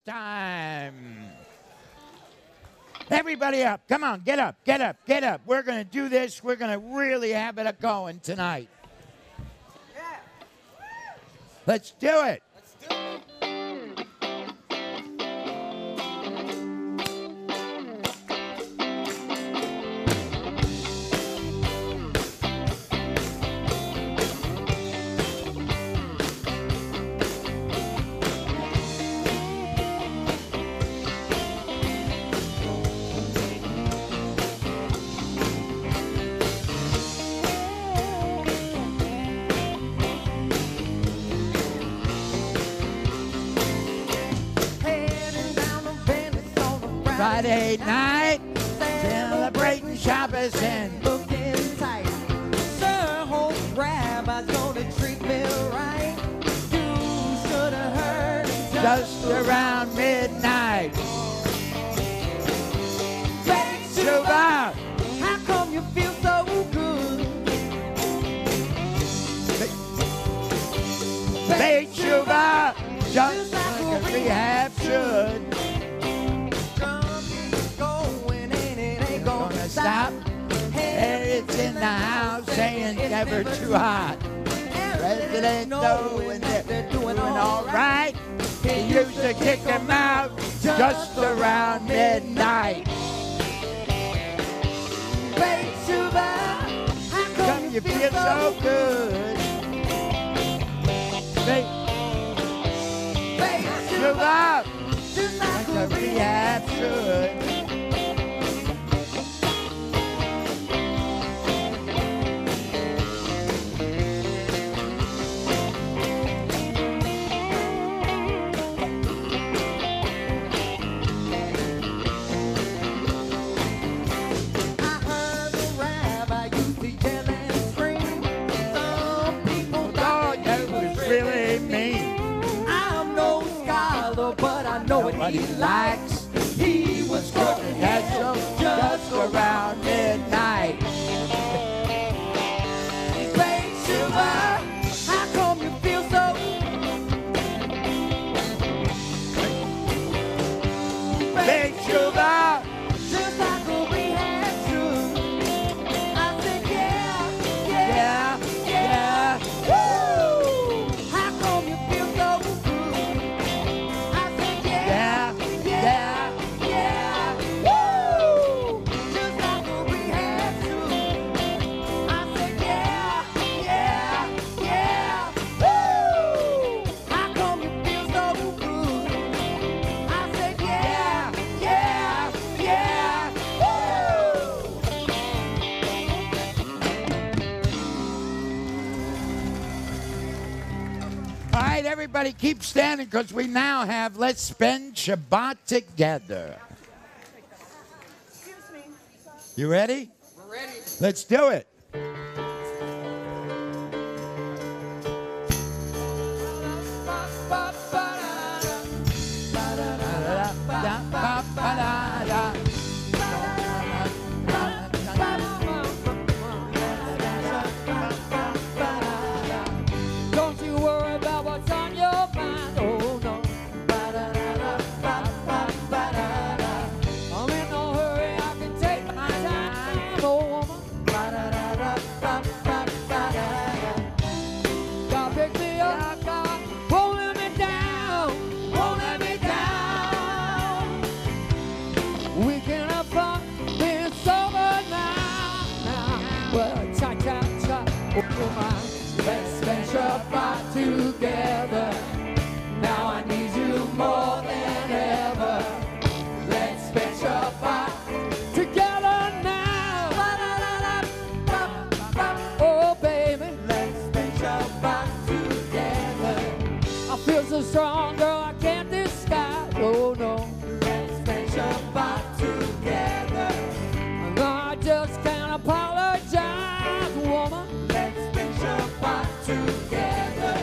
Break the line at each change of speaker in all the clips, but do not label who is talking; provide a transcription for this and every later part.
Time. Everybody up. Come on, get up, get up, get up. We're going to do this. We're going to really have it going tonight. Yeah. Let's do it.
Let's do it.
Friday night, celebrating Shabbat and
looking tight. Sir, hope rabbi's gonna treat me right. You should have heard
just around midnight.
Big
Shabbat.
How come you feel so good?
Big Shabbat, just like a rehab should. Stop. It's in the house saying never too hot. President knowing that they're doing all right. He used to kick them out just around midnight.
Big Shabbat, how
Come you feel so good. Big Shabbat,
just
like a rehab should. What he likes, he was working at some just around midnight.
Big Shabbat, how come you feel so?
Big Shabbat,
just like a rehab should. I said yeah, yeah, yeah, woo! How come you feel so good? I said yeah, yeah, yeah, woo! Just like a rehab should. I said yeah, yeah, yeah, woo! How come you feel so good? I said yeah, yeah, yeah, woo!
All right, everybody keep standing because we now have Let's Spend Shabbat Together.
Excuse me.
You ready?
We're ready.
Let's do it.
Don't you worry about what's on your mind, oh no. I'm in no hurry, I can take my time, oh woman. God pick me up, God won't let me down, won't let me down. We can have fun, being sober now. Well, cha-cha-cha, oh my. Let's spend Shabbat together. Now I need you more than ever. Let's spend Shabbat together now. Oh baby, let's spend Shabbat together. I feel so strong, girl, I can't disguise. Oh no, let's spend Shabbat together. No, I just can't apologize, woman. Let's spend Shabbat together.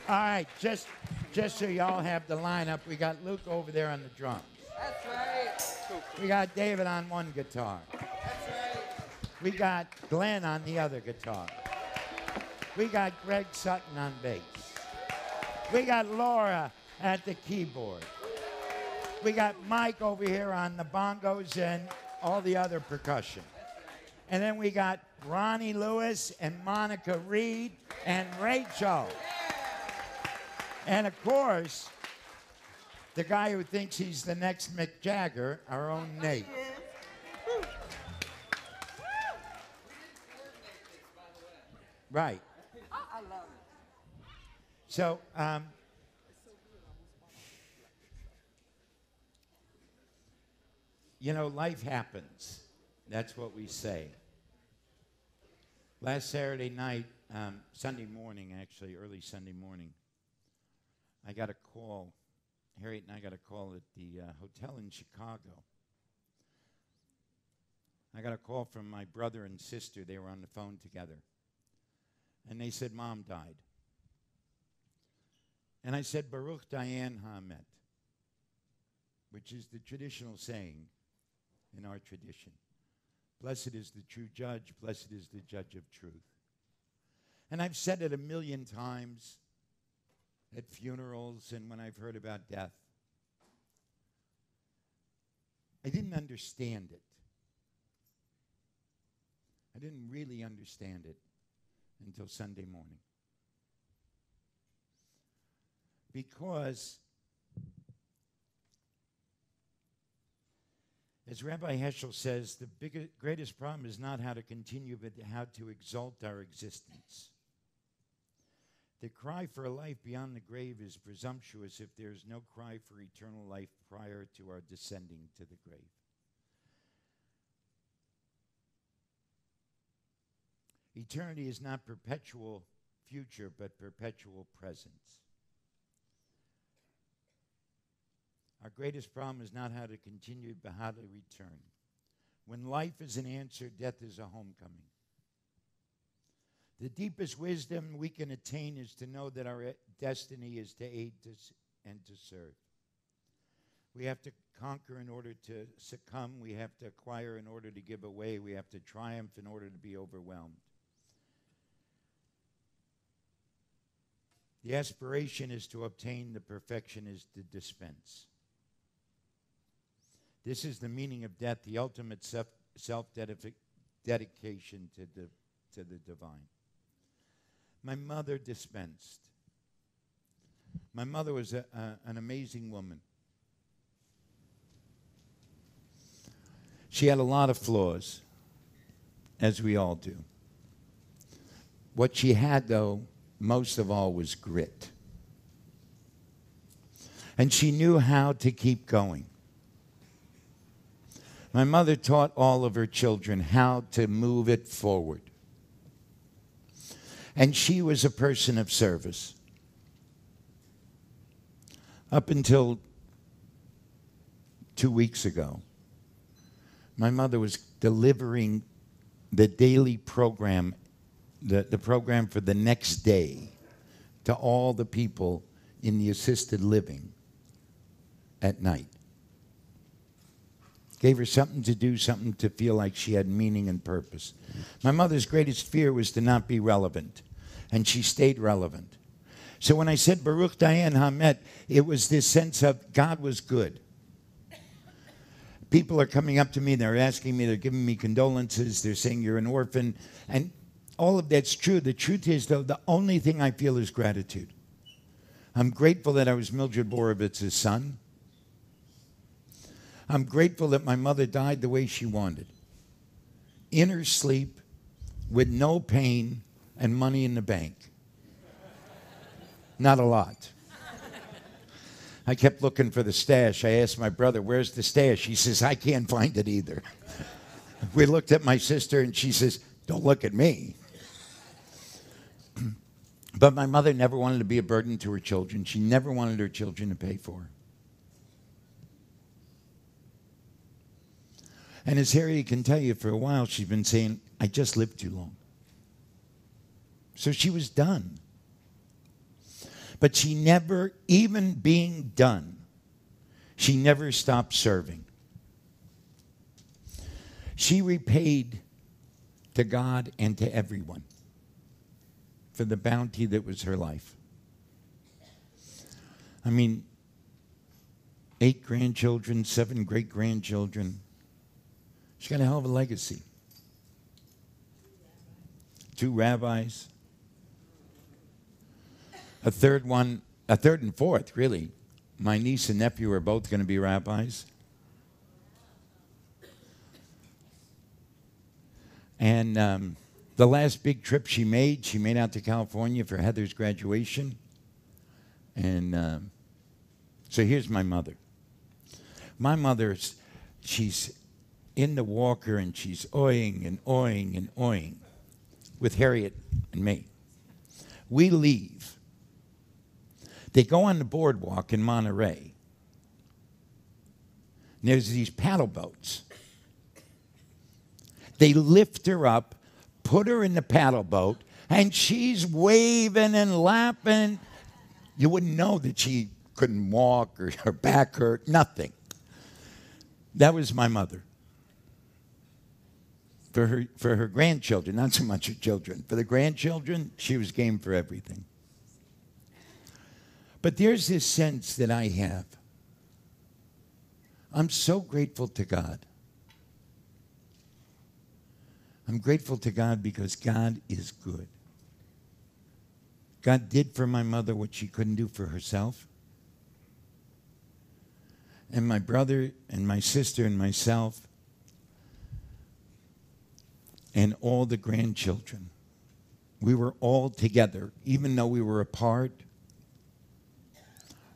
All right, just so y'all have the lineup, we got Luke over there on the drums.
That's right.
We got David on one guitar.
That's right.
We got Glenn on the other guitar. We got Greg Sutton on bass. We got Laura at the keyboard. We got Mike over here on the bongos and all the other percussion. And then we got Ronnie Lewis and Monica Reed and Rachel. And of course, the guy who thinks he's the next Mick Jagger, our own Nate. Right.
I love it.
So, you know, life happens. That's what we say. Last Saturday night, Sunday morning, actually, early Sunday morning, I got a call. Harriet and I got a call at the hotel in Chicago. I got a call from my brother and sister. They were on the phone together. And they said, Mom died. And I said, Baruch Dayan Ha'amet, which is the traditional saying in our tradition. Blessed is the true judge, blessed is the judge of truth. And I've said it 1,000,000 times at funerals and when I've heard about death. I didn't understand it. I didn't really understand it until Sunday morning. Because, as Rabbi Heschel says, the greatest problem is not how to continue, but how to exalt our existence. The cry for a life beyond the grave is presumptuous if there is no cry for eternal life prior to our descending to the grave. Eternity is not perpetual future, but perpetual presence. Our greatest problem is not how to continue, but how to return. When life is an answer, death is a homecoming. The deepest wisdom we can attain is to know that our destiny is to aid and to serve. We have to conquer in order to succumb. We have to acquire in order to give away. We have to triumph in order to be overwhelmed. The aspiration is to obtain, the perfection is to dispense. This is the meaning of death, the ultimate self-dedication to the divine. My mother dispensed. My mother was an amazing woman. She had a lot of flaws, as we all do. What she had, though, most of all, was grit. And she knew how to keep going. My mother taught all of her children how to move it forward. And she was a person of service. Up until 2 weeks ago, my mother was delivering the daily program, the program for the next day, to all the people in the assisted living at night. Gave her something to do, something to feel like she had meaning and purpose. My mother's greatest fear was to not be relevant, and she stayed relevant. So when I said Baruch Dayan Hamet, it was this sense of God was good. People are coming up to me, they're asking me, they're giving me condolences, they're saying you're an orphan, and all of that's true. The truth is, though, the only thing I feel is gratitude. I'm grateful that I was Mildred Borowitz's son. I'm grateful that my mother died the way she wanted. In her sleep, with no pain and money in the bank. Not a lot. I kept looking for the stash. I asked my brother, where's the stash? He says, I can't find it either. We looked at my sister and she says, don't look at me. But my mother never wanted to be a burden to her children. She never wanted her children to pay for her. And as Harry can tell you, for a while she's been saying, I just lived too long. So she was done. But she never, even being done, she never stopped serving. She repaid to God and to everyone for the bounty that was her life. I mean, 8 grandchildren, 7 great-grandchildren. She got a hell of a legacy. 2 rabbis. A third and fourth, really. My niece and nephew are both going to be rabbis. And the last big trip she made out to California for Heather's graduation. And so here's my mother. My mother, she's in the walker and she's oying and oying and oying with Harriet and me. We leave. They go on the boardwalk in Monterey. And there's these paddle boats. They lift her up, put her in the paddle boat, and she's waving and laughing. You wouldn't know that she couldn't walk or her back hurt, nothing. That was my mother. For her grandchildren, not so much her children. For the grandchildren, she was game for everything. But there's this sense that I have. I'm so grateful to God. I'm grateful to God because God is good. God did for my mother what she couldn't do for herself. And my brother and my sister and myself and all the grandchildren, we were all together, even though we were apart.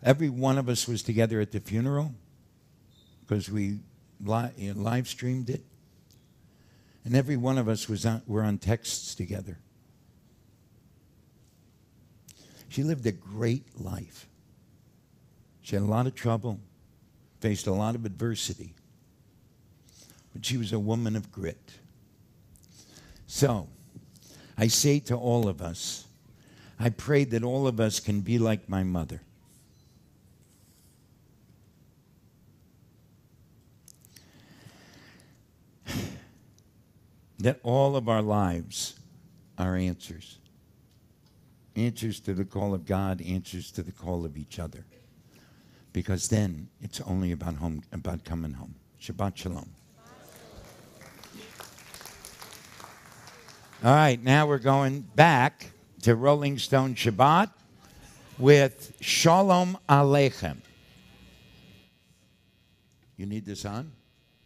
Every one of us was together at the funeral because we live streamed it. And every one of us were on texts together. She lived a great life. She had a lot of trouble, faced a lot of adversity. But she was a woman of grit. So, I say to all of us, I pray that all of us can be like my mother. That all of our lives are answers. Answers to the call of God, answers to the call of each other. Because then it's only about coming home. Shabbat shalom. All right, now we're going back to Rolling Stone Shabbat with Shalom Aleichem. You need this on?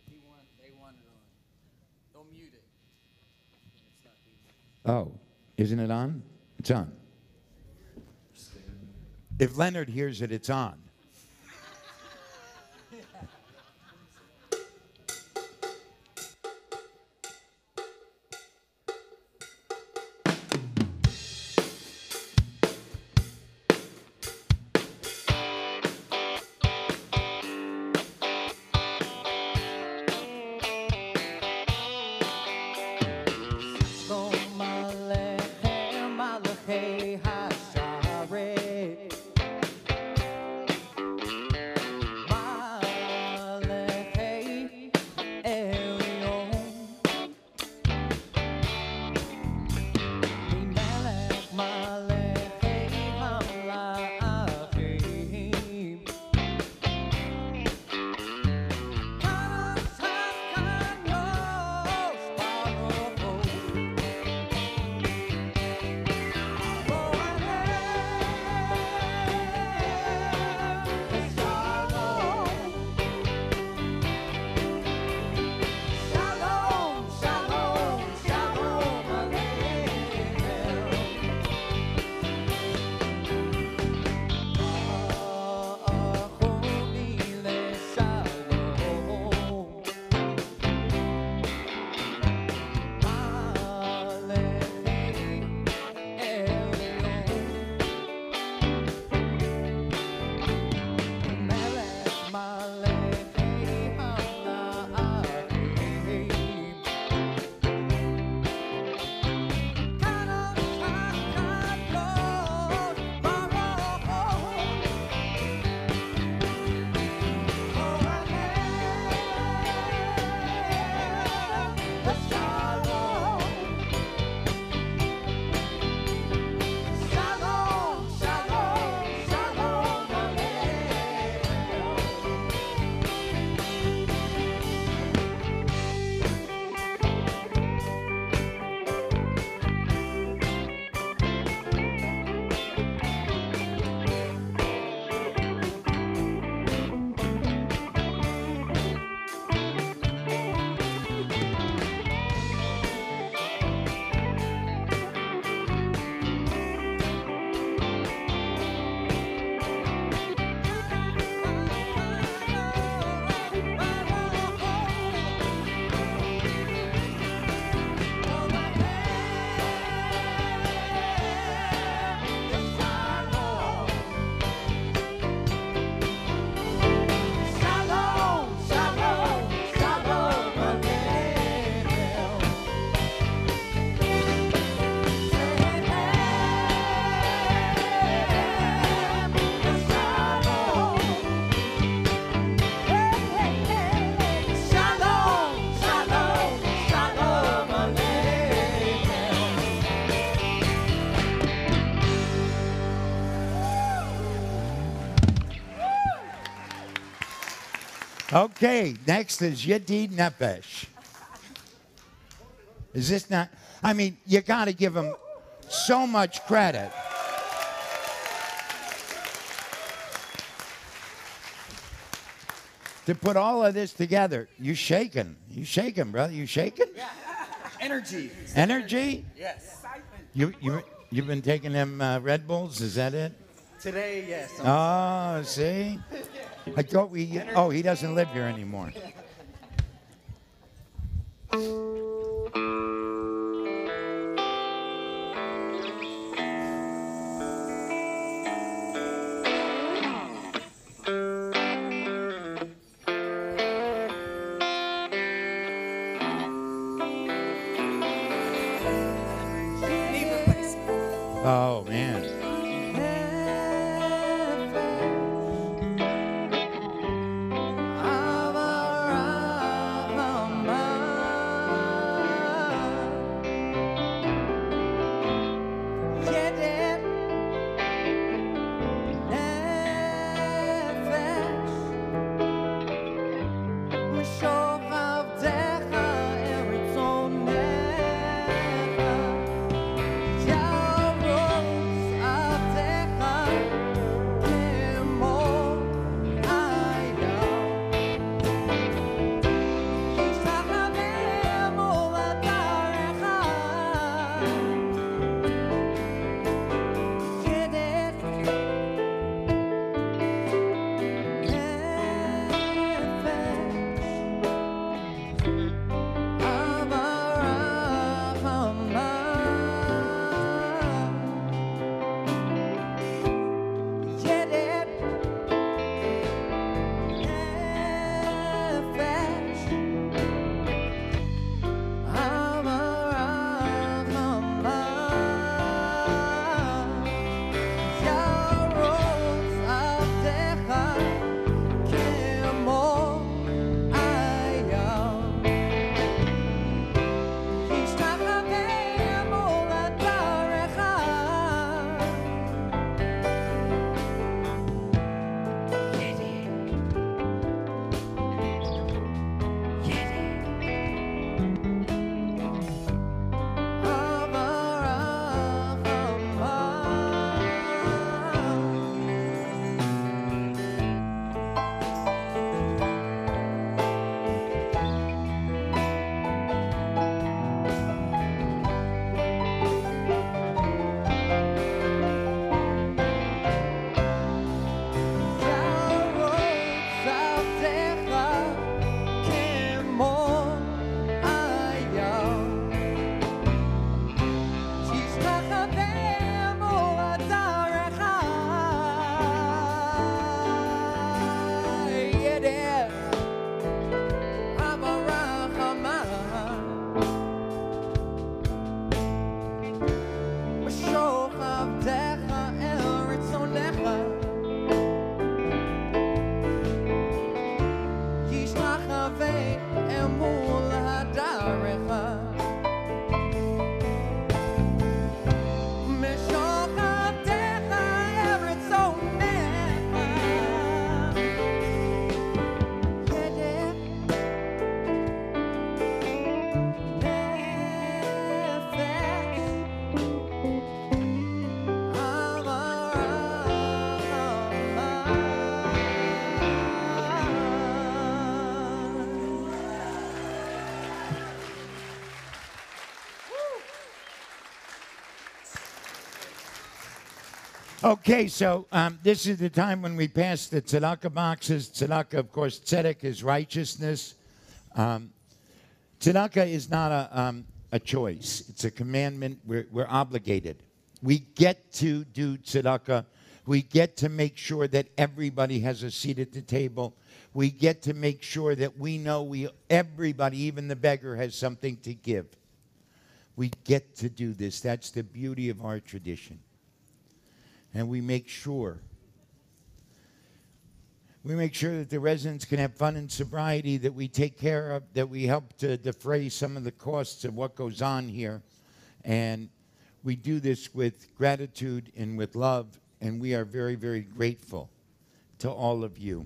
They want it on. Don't mute it.
Oh, isn't it on? It's on. If Leonard hears it, it's on. Okay, next is Yedid Nefesh. Is this not? I mean, you got to give him so much credit. To put all of this together. You shaking, brother. You shaking?
Yeah. Energy.
Energy?
Yes.
You've been taking them Red Bulls? Is that it?
Today, yes.
Oh, see? I thought oh, he doesn't live here anymore. Oh, man. Okay, so this is the time when we pass the tzedakah boxes. Tzedakah, of course, tzedek is righteousness. Tzedakah is not a choice. It's a commandment. We're obligated. We get to do tzedakah. We get to make sure that everybody has a seat at the table. We get to make sure that we know everybody, even the beggar, has something to give. We get to do this. That's the beauty of our tradition. And we make sure that the residents can have fun and sobriety, that we take care of, that we help to defray some of the costs of what goes on here. And we do this with gratitude and with love, and we are very, very grateful to all of you.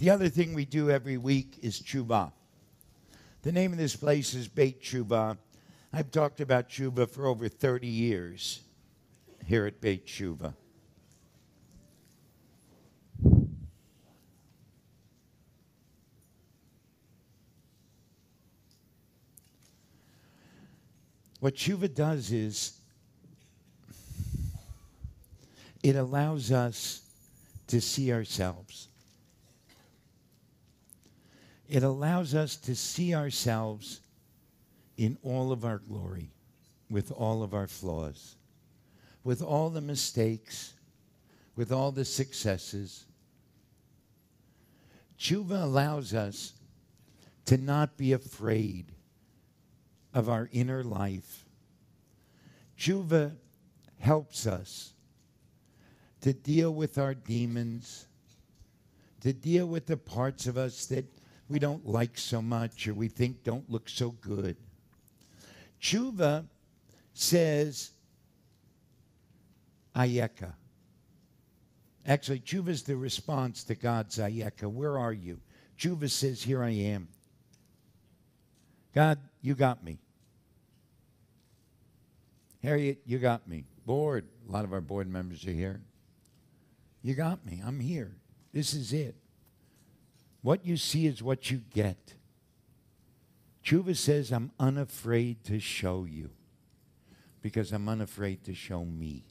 The other thing we do every week is tshuva. The name of this place is Beit Tshuva. I've talked about tshuva for over 30 years here at Beit Tshuva. What tshuva does is it allows us to see ourselves. It allows us to see ourselves in all of our glory, with all of our flaws, with all the mistakes, with all the successes. Tshuva allows us to not be afraid of our inner life. Tshuva helps us to deal with our demons, to deal with the parts of us that we don't like so much or we think don't look so good. Tshuva says, Ayeka. Actually, tshuva is the response to God's Ayeka. Where are you? Tshuva says, here I am. God, you got me. Harriet, you got me. Board, a lot of our board members are here. You got me. I'm here. This is it. What you see is what you get. Tshuva says, I'm unafraid to show you because I'm unafraid to show me.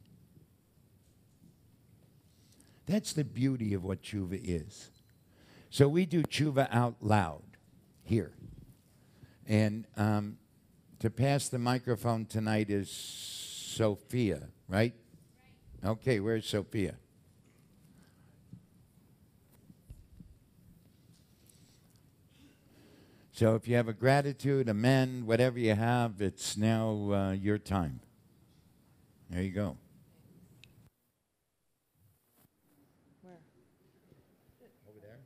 That's the beauty of what tshuva is. So we do tshuva out loud here. And to pass the microphone tonight is Sophia, right? Okay, where's Sophia? So if you have a gratitude, amend, whatever you have, it's now your time. There you go.
Where?
Over there.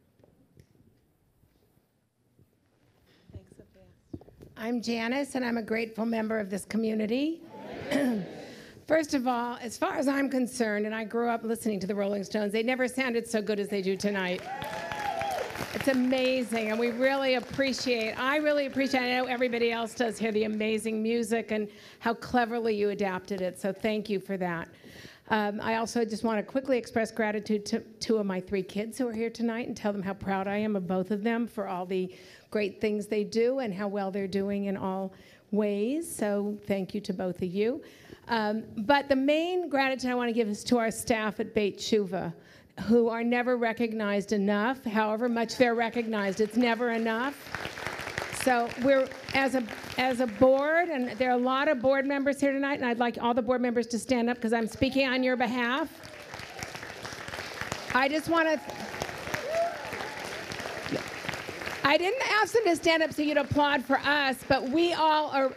Thanks, Sophia. I'm Janice, and I'm a grateful member of this community. First of all, as far as I'm concerned, and I grew up listening to the Rolling Stones, they never sounded so good as they do tonight. It's amazing, and I really appreciate, I know everybody else does here, the amazing music and how cleverly you adapted it, so thank you for that. I also just want to quickly express gratitude to two of my three kids who are here tonight and tell them how proud I am of both of them for all the great things they do and how well they're doing in all ways, so thank you to both of you. But the main gratitude I want to give is to our staff at Beit Tshuva, who are never recognized enough. However much they're recognized, it's never enough. So we're, as a board, and there are a lot of board members here tonight, and I'd like all the board members to stand up because I'm speaking on your behalf. I just want to, I didn't ask them to stand up so you'd applaud for us, but we all are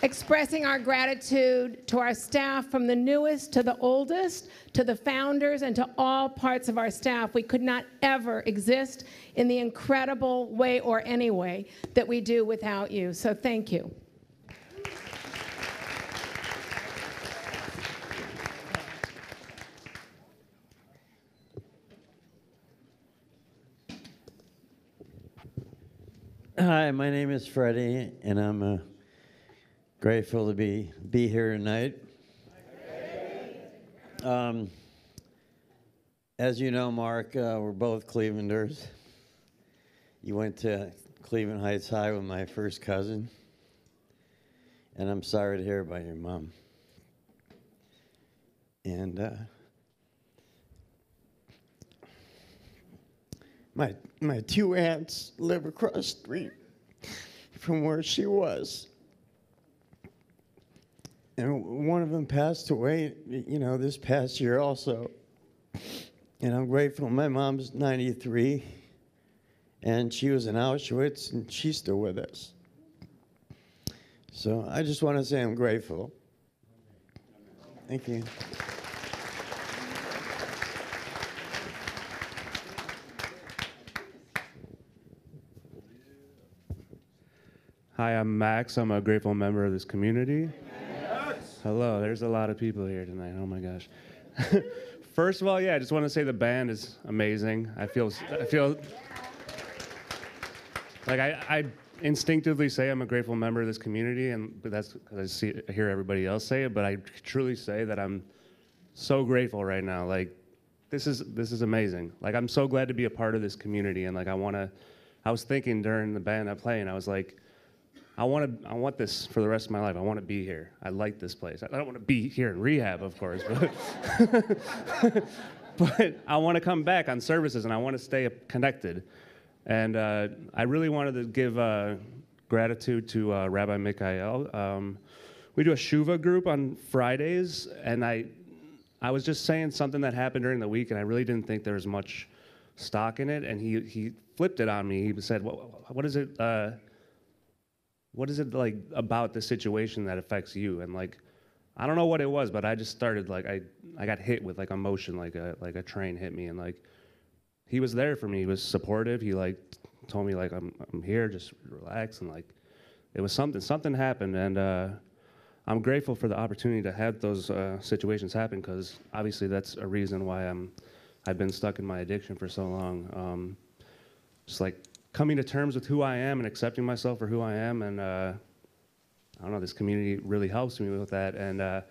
expressing our gratitude to our staff, from the newest to the oldest, to the founders, and to all parts of our staff. We could not ever exist in the incredible way, or any way, that we do without you. So thank you.
Hi, my name is Freddie, and I'm grateful to be here tonight. As you know, Mark, we're both Clevelanders. You went to Cleveland Heights High with my first cousin, and I'm sorry to hear about your mom. And my two aunts live across the street from where she was. And one of them passed away, you know, this past year also. And I'm grateful. My mom's 93, and she was in Auschwitz, and she's still with us. So I just want to say I'm grateful. Thank you.
Hi, I'm Max. I'm a grateful member of this community. Hello, there's a lot of people here tonight. Oh my gosh. First of all, yeah, I just want to say the band is amazing. I feel like I instinctively say I'm a grateful member of this community, but that's because I hear everybody else say it, but I truly say that I'm so grateful right now. Like, this is amazing. Like, I'm so glad to be a part of this community, and like I was thinking during the band I play, and I was like, I want this for the rest of my life. I want to be here. I like this place. I don't want to be here in rehab, of course, but but I want to come back on services, and I want to stay connected. And I really wanted to give gratitude to Rabbi Mikhael. We do a Shuva group on Fridays, and I was just saying something that happened during the week, and I really didn't think there was much stock in it. And he flipped it on me. He said, "What is it? What is it like about the situation that affects you?" And like, I don't know what it was, but I just started like I got hit with like emotion, like a train hit me, and like he was there for me. He was supportive. He like told me like I'm here, just relax, and like it was something happened, and I'm grateful for the opportunity to have those situations happen, because obviously that's a reason why I've been stuck in my addiction for so long. Just like coming to terms with who I am and accepting myself for who I am, and I don't know, this community really helps me with that. And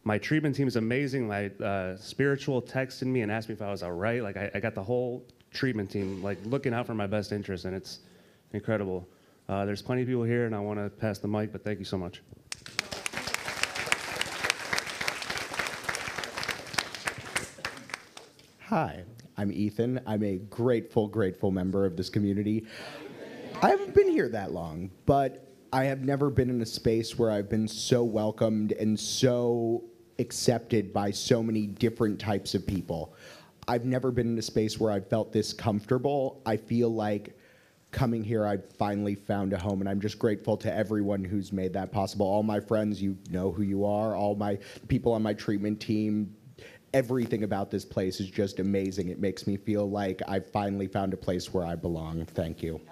my treatment team is amazing. My spiritual texted me and asked me if I was all right. Like I got the whole treatment team like looking out for my best interest, and it's incredible. There's plenty of people here, and I want to pass the mic, but thank you so much.
Hi, I'm Ethan. I'm a grateful, grateful member of this community. I haven't been here that long, but I have never been in a space where I've been so welcomed and so accepted by so many different types of people. I've never been in a space where I've felt this comfortable. I feel like coming here, I've finally found a home, and I'm just grateful to everyone who's made that possible. All my friends, you know who you are. All my people on my treatment team. Everything about this place is just amazing. It makes me feel like I've finally found a place where I belong. Thank you.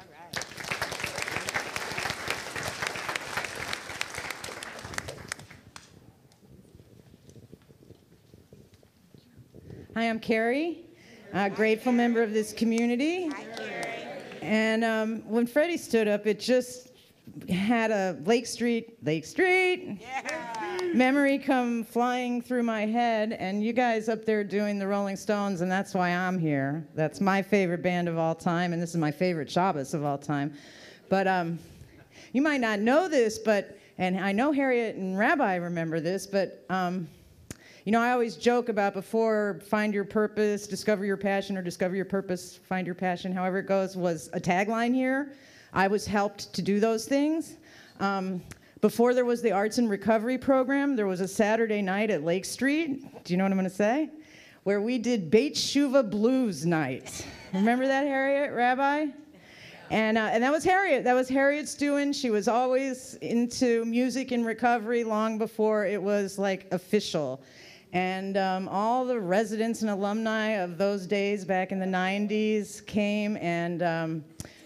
Hi, I'm Carrie, a grateful member of this community.
Hi, Carrie.
And when Freddie stood up, it just had a Lake Street memory come flying through my head, and you guys up there doing the Rolling Stones, and that's why I'm here. That's my favorite band of all time, and this is my favorite Shabbat of all time. But you might not know this, and I know Harriet and Rabbi remember this, but you know, I always joke about before find your purpose, discover your passion, or discover your purpose, find your passion, however it goes, was a tagline here. I was helped to do those things. Before there was the Arts and Recovery program, there was a Saturday night at Lake Street, do you know what I'm going to say? Where we did Beit Shuva Blues Night. Remember that, Harriet, Rabbi? And that was Harriet. That was Harriet's doing. She was always into music and recovery long before it was like official. And all the residents and alumni of those days back in the 90s came and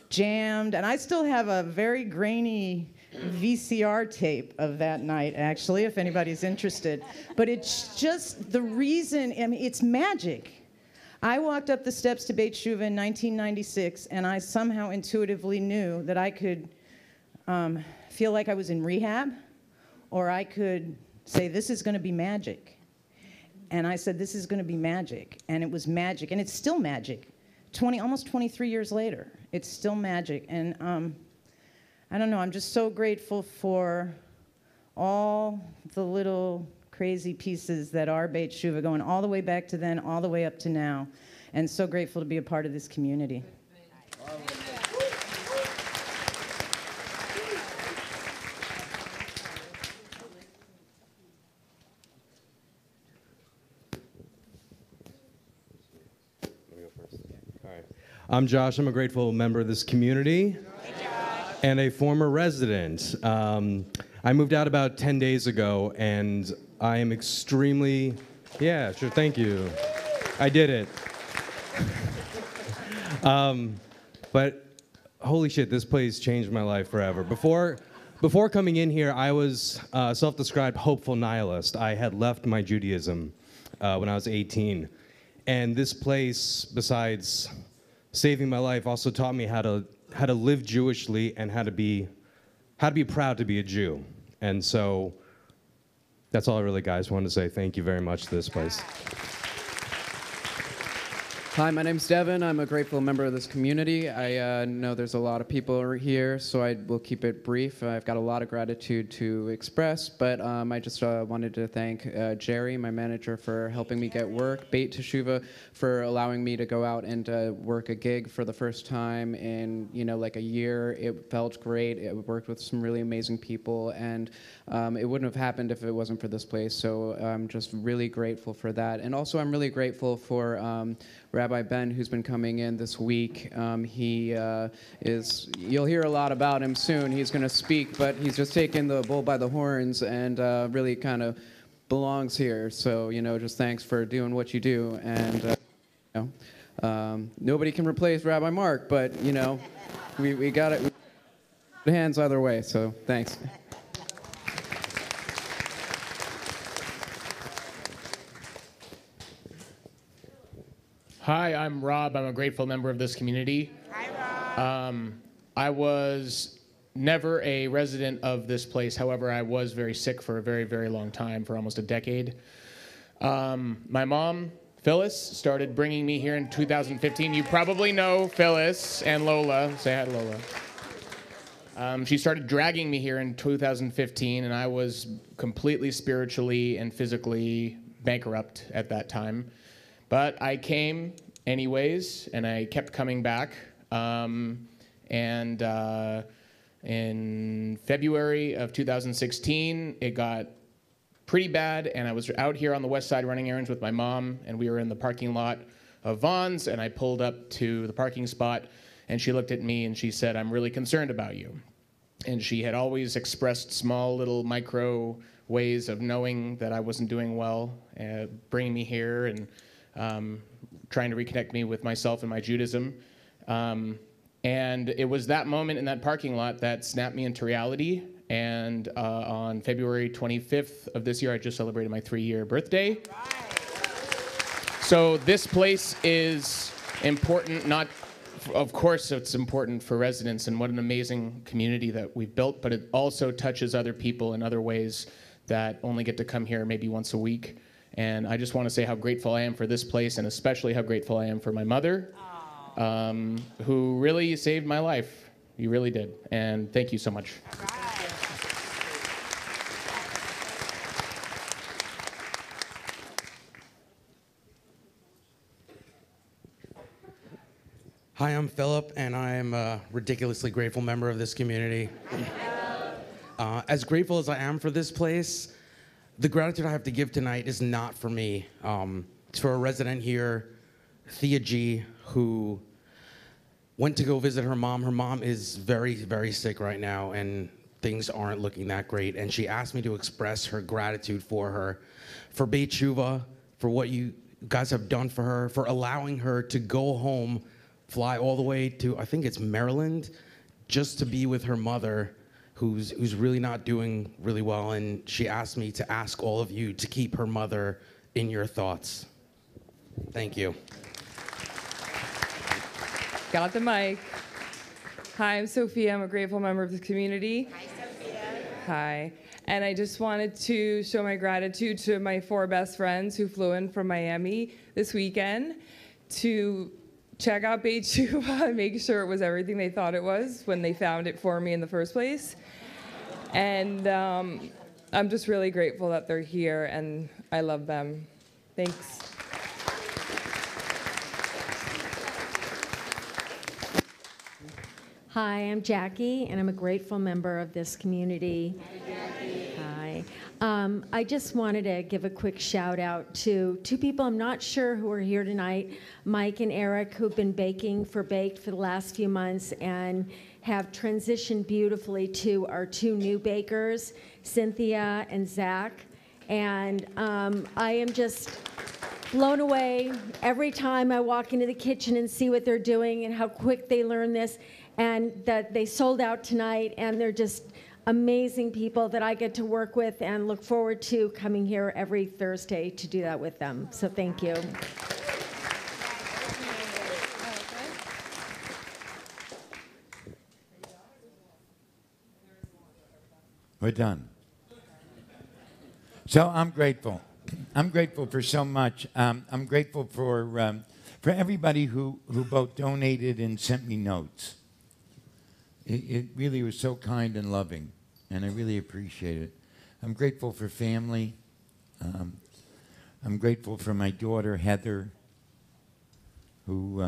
jammed. And I still have a very grainy VCR tape of that night, actually, if anybody's interested. But it's just the reason, I mean, it's magic. I walked up the steps to Beit Shuva in 1996, and I somehow intuitively knew that I could feel like I was in rehab, or I could say, this is going to be magic. And I said, this is going to be magic. And it was magic, and it's still magic. Almost 23 years later, it's still magic. And I don't know, I'm just so grateful for all the little crazy pieces that are Beit Shuva, going all the way back to then, all the way up to now. And so grateful to be a part of this community.
I'm Josh. I'm a grateful member of this community and a former resident. I moved out about 10 days ago, and I am extremely, yeah, sure, thank you. I did it. But holy shit, this place changed my life forever. Before coming in here, I was a self-described hopeful nihilist. I had left my Judaism when I was 18. And this place, besides saving my life, also taught me how to live Jewishly and how to be proud to be a Jew. And so that's all I really, guys, wanted to say. Thank you very much to this place.
Hi, my name's Devin. I'm a grateful member of this community. I know there's a lot of people here, so I will keep it brief. I've got a lot of gratitude to express, but I just wanted to thank Jerry, my manager, for helping me get work, Beit Teshuvah for allowing me to go out and work a gig for the first time in, like a year. It felt great. I worked with some really amazing people, and it wouldn't have happened if it wasn't for this place, so I'm just really grateful for that. And also I'm really grateful for Rabbi Ben, who's been coming in this week. You'll hear a lot about him soon. He's going to speak, but he's just taken the bull by the horns and really kind of belongs here. So, just thanks for doing what you do. And, nobody can replace Rabbi Mark, but, we got it. Hands either way, so thanks.
Hi, I'm Rob. I'm a grateful member of this community. Hi, Rob. I was never a resident of this place. However, I was very sick for a very, very long time, for almost a decade. My mom, Phyllis, started bringing me here in 2015. You probably know Phyllis and Lola. Say hi to Lola. She started dragging me here in 2015, and I was completely spiritually and physically bankrupt at that time. But I came anyways, and I kept coming back. In February of 2016, it got pretty bad, and I was out here on the west side running errands with my mom, and we were in the parking lot of Vaughn's, and I pulled up to the parking spot, and she looked at me and she said, "I'm really concerned about you." And she had always expressed small little micro ways of knowing that I wasn't doing well, bringing me here and trying to reconnect me with myself and my Judaism. And it was that moment in that parking lot that snapped me into reality. And on February 25th of this year, I just celebrated my 3-year birthday. So this place is important, of course it's important for residents, and what an amazing community that we've built, but it also touches other people in other ways that only get to come here maybe once a week. And I just want to say how grateful I am for this place, and especially how grateful I am for my mother, who really saved my life. You really did. And thank you so much.
Hi, I'm Philip, and I am a ridiculously grateful member of this community. As grateful as I am for this place, the gratitude I have to give tonight is not for me. It's for a resident here, Thea G, who went to go visit her mom. Her mom is very, very sick right now, and things aren't looking that great. And she asked me to express her gratitude for her, for Beit Teshuvah, for what you guys have done for her, for allowing her to go home, fly all the way to, I think it's Maryland, just to be with her mother, who's really not doing really well, and she asked me to ask all of you to keep her mother in your thoughts. Thank you.
Got the mic. Hi, I'm Sophia. I'm a grateful member of the community.
Hi, Sophia.
Hi. And I just wanted to show my gratitude to my 4 best friends who flew in from Miami this weekend to check out Beit Teshuvah and make sure it was everything they thought it was when they found it for me in the first place. And I'm just really grateful that they're here, and I love them. Thanks.
Hi, I'm Jackie, and I'm a grateful member of this community. Hi. I just wanted to give a quick shout out to 2 people I'm not sure who are here tonight, Mike and Eric, who've been baking for Baked for the last few months and have transitioned beautifully to our 2 new bakers, Cynthia and Zach. And I am just blown away every time I walk into the kitchen and see what they're doing and how quick they learn this, and that they sold out tonight, and they're just amazing people that I get to work with and look forward to coming here every Thursday to do that with them. So thank you.
We're done. So I'm grateful. I'm grateful for so much. I'm grateful for everybody who both donated and sent me notes. It really was so kind and loving, and I really appreciate it. I'm grateful for family. I'm grateful for my daughter, Heather, who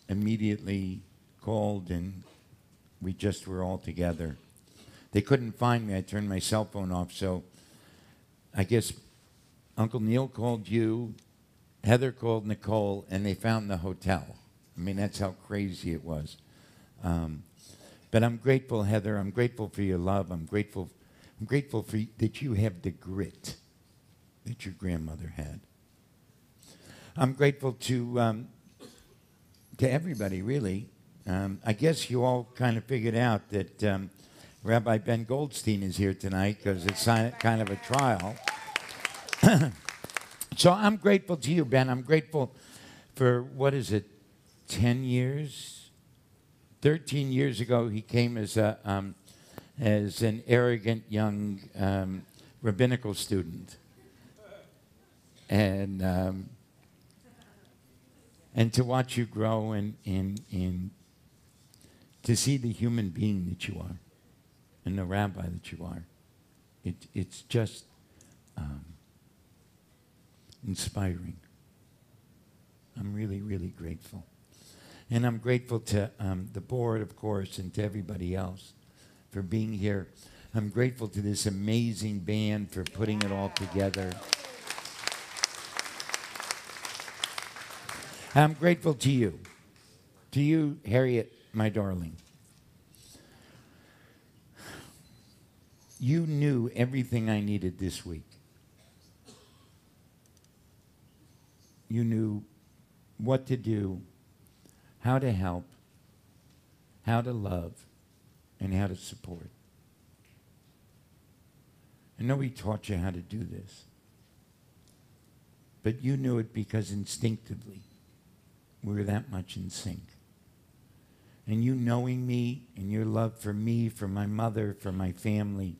immediately called, and we just were all together. They couldn't find me. I turned my cell phone off, so I guess Uncle Neil called you, Heather called Nicole, and they found the hotel. I mean, that's how crazy it was. But I'm grateful, Heather. I'm grateful for your love. I'm grateful for that you have the grit that your grandmother had. I'm grateful to everybody, really. I guess you all kind of figured out that Rabbi Ben Goldstein is here tonight because it's kind of a trial. So I'm grateful to you, Ben. I'm grateful for, 10 years? 13 years ago, he came as an arrogant young rabbinical student. And to watch you grow and to see the human being that you are and the rabbi that you are, it's just inspiring. I'm really, really grateful. And I'm grateful to the board, of course, and to everybody else for being here. I'm grateful to this amazing band for putting it all together. I'm grateful to you, Harriet, my darling. You knew everything I needed this week. You knew what to do, how to help, how to love, and how to support. I know we taught you how to do this, but you knew it because instinctively we were that much in sync. And you knowing me and your love for me, for my mother, for my family,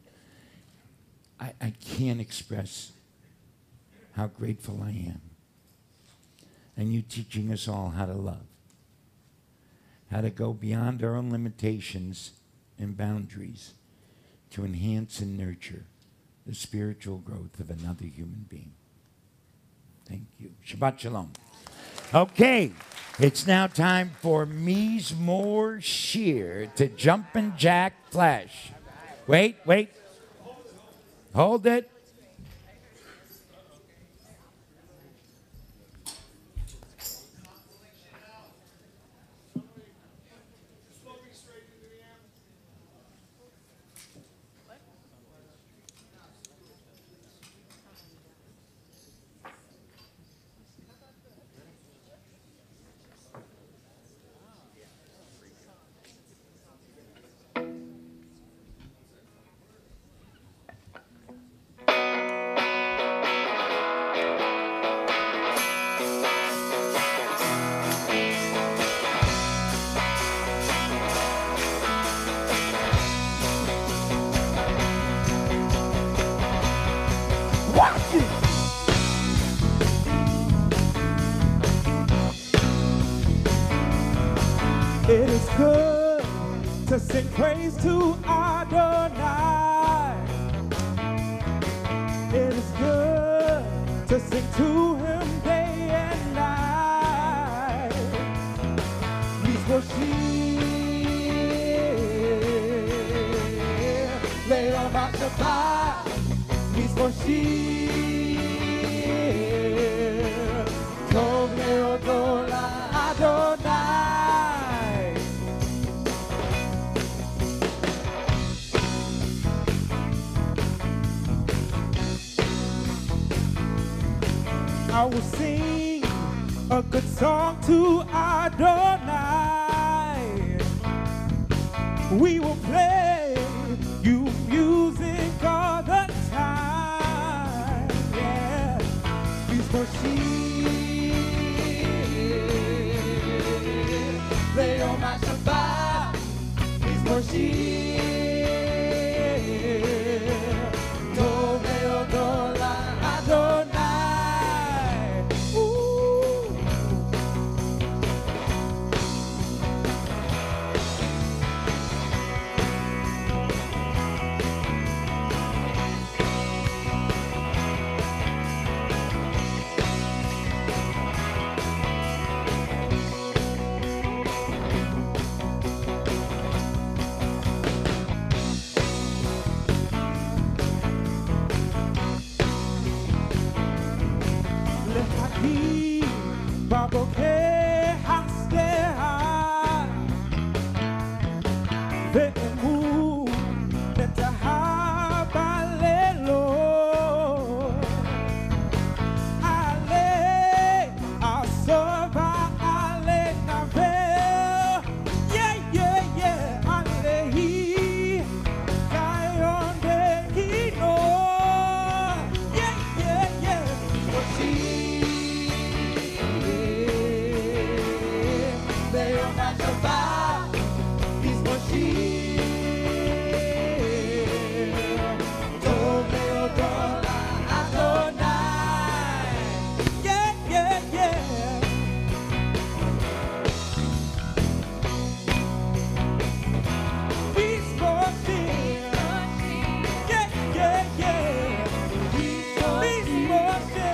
I can't express how grateful I am. And you teaching us all how to love, how to go beyond our own limitations and boundaries to enhance and nurture the spiritual growth of another human being. Thank you. Shabbat Shalom. Okay, it's now time for Mizmor Shir to Jumpin' Jack Flash. Wait. Hold it.
It is good to sing praise to Adonai. It is good to sing to him day and night. Mizmoshir, Leil Shabbat. Mizmoshir, Tov Leodo Adonai. I will sing a good song to Adonai. We will play you music all the time. Yeah, Mizmoshir, Leil Shabbat. Mizmoshir, aquí porque hast der Vemu Netahabalelo Ale Asova Ale Navel Yeah, yeah, yeah Alehi Kayonde Kino Yeah, yeah, yeah Moshi Leo Shabbat Is Moshi Tov Leodora Adonai Yeah, yeah, yeah Is Moshi Yeah, yeah, yeah Is Moshi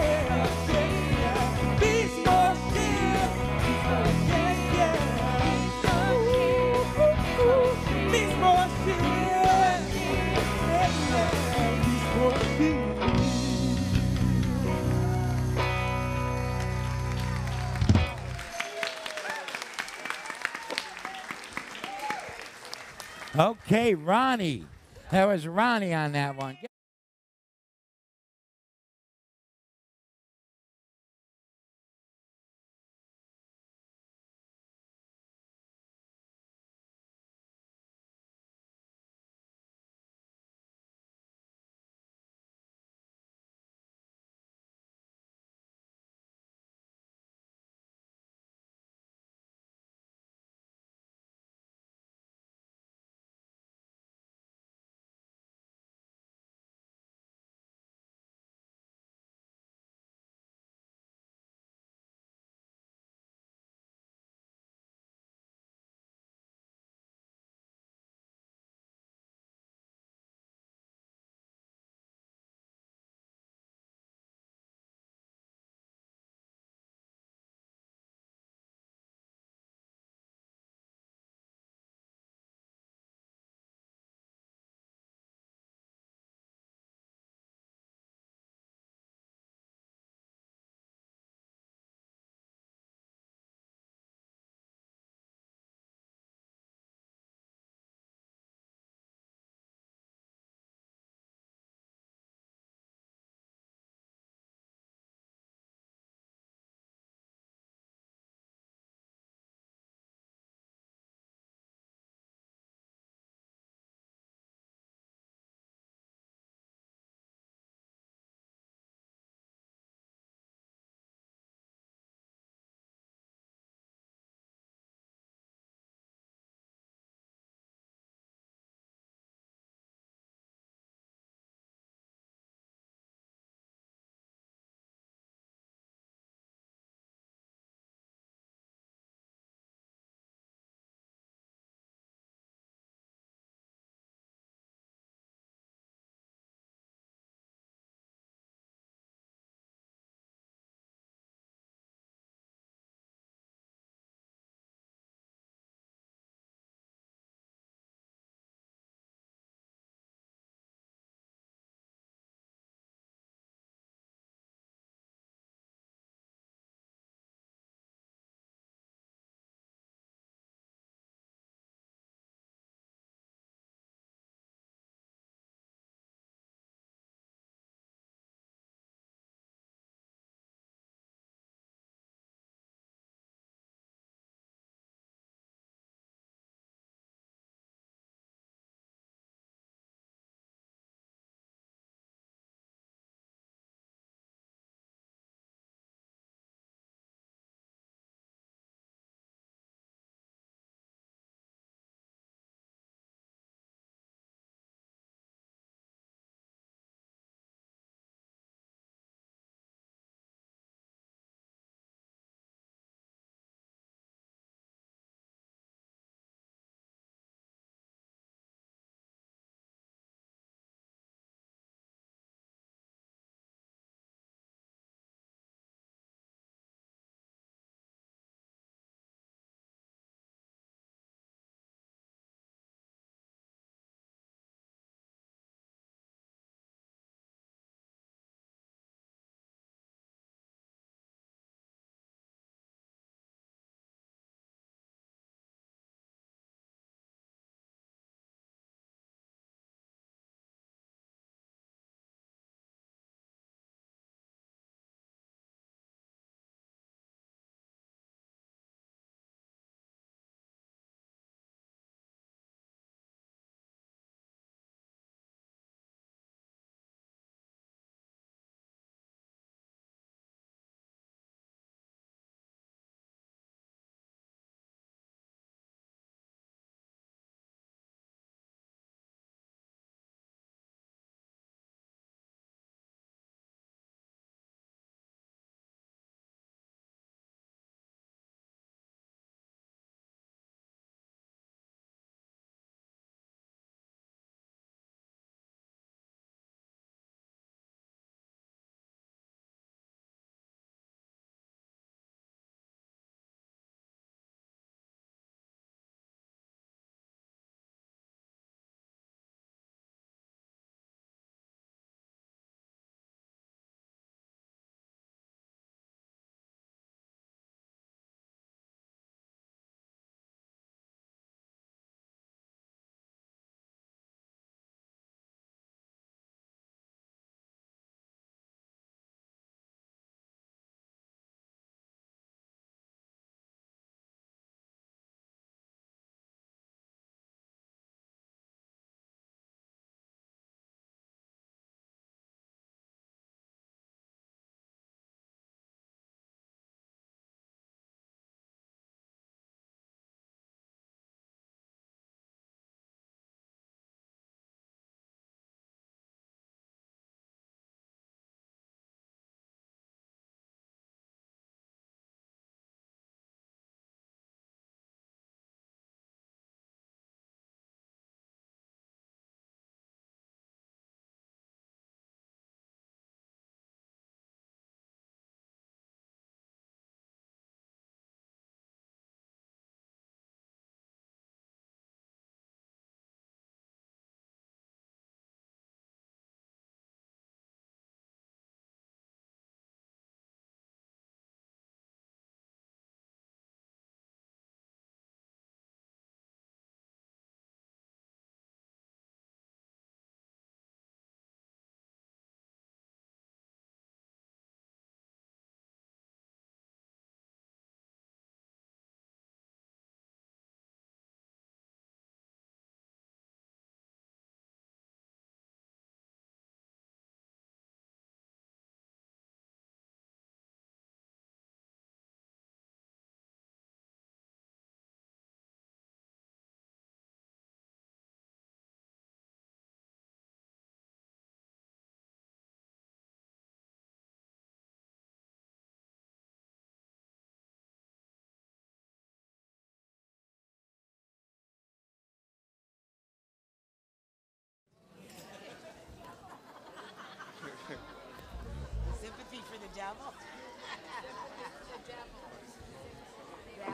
Is Moshi Yeah, yeah Is Moshi
Okay, Ronnie. That was Ronnie on that one.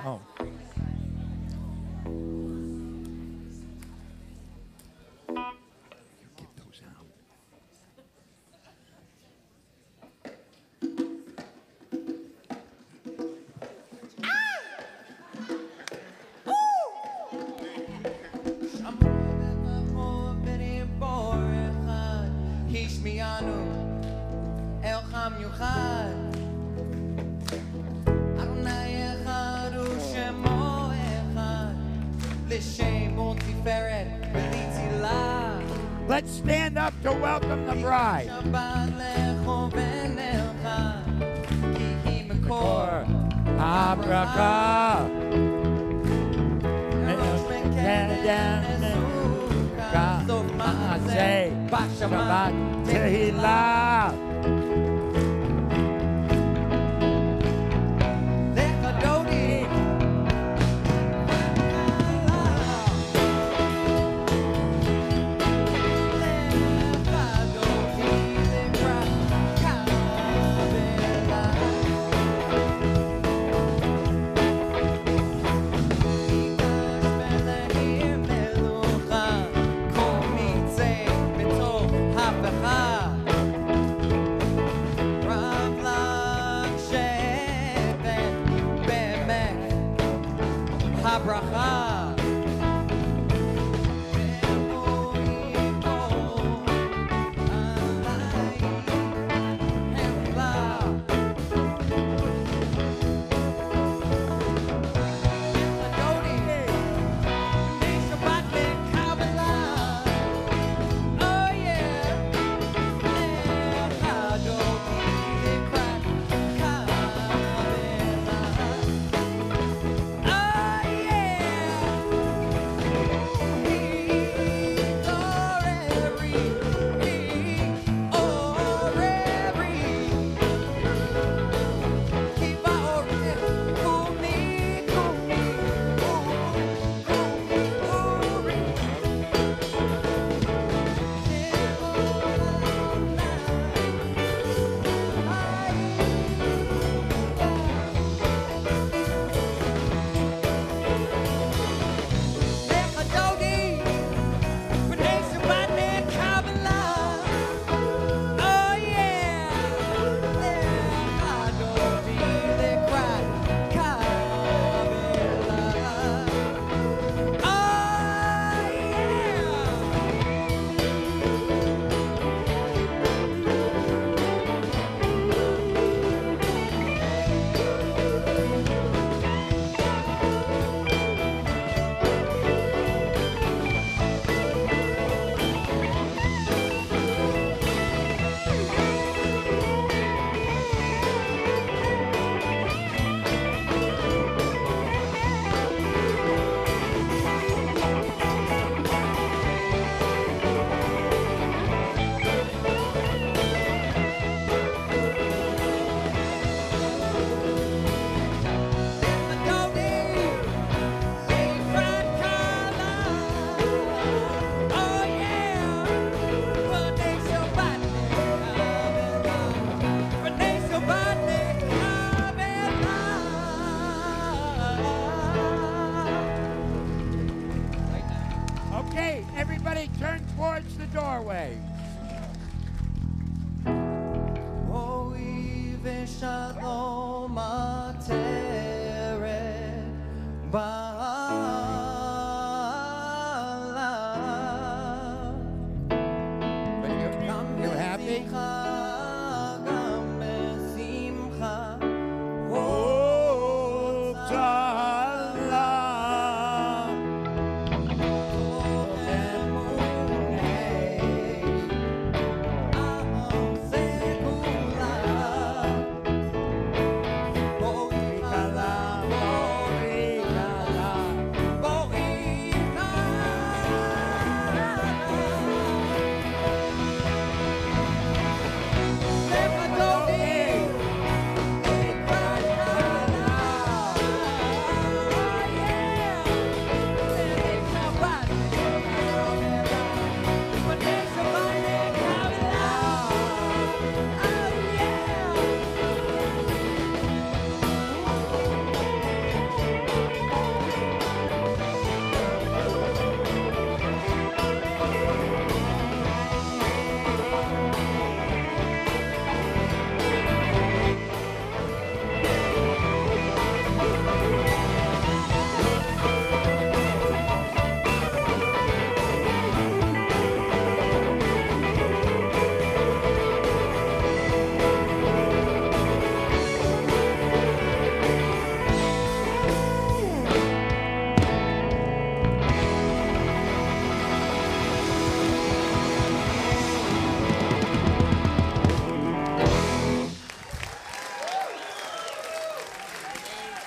Oh. Get those out. Let's stand up to welcome the bride. Abraca. Shabbat Tehillah.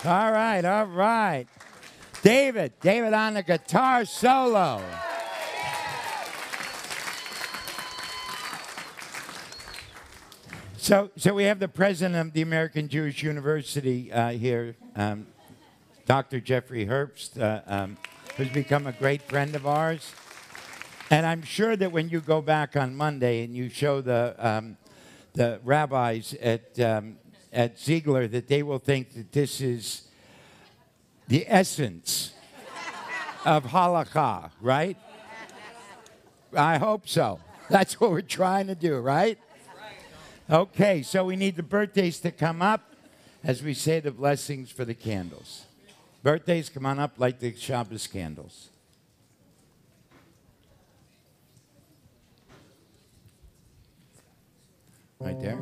All right, all right. David on the guitar solo. So we have the president of the American Jewish University here, Dr. Jeffrey Herbst, who's become a great friend of ours. And I'm sure that when you go back on Monday and you show the rabbis at Ziegler, that they will think that this is the essence of halakha, right? I hope so. That's what we're trying to do, right? Okay, so we need the birthdays to come up as we say the blessings for the candles. Birthdays, come on up, light the Shabbos candles. Right there.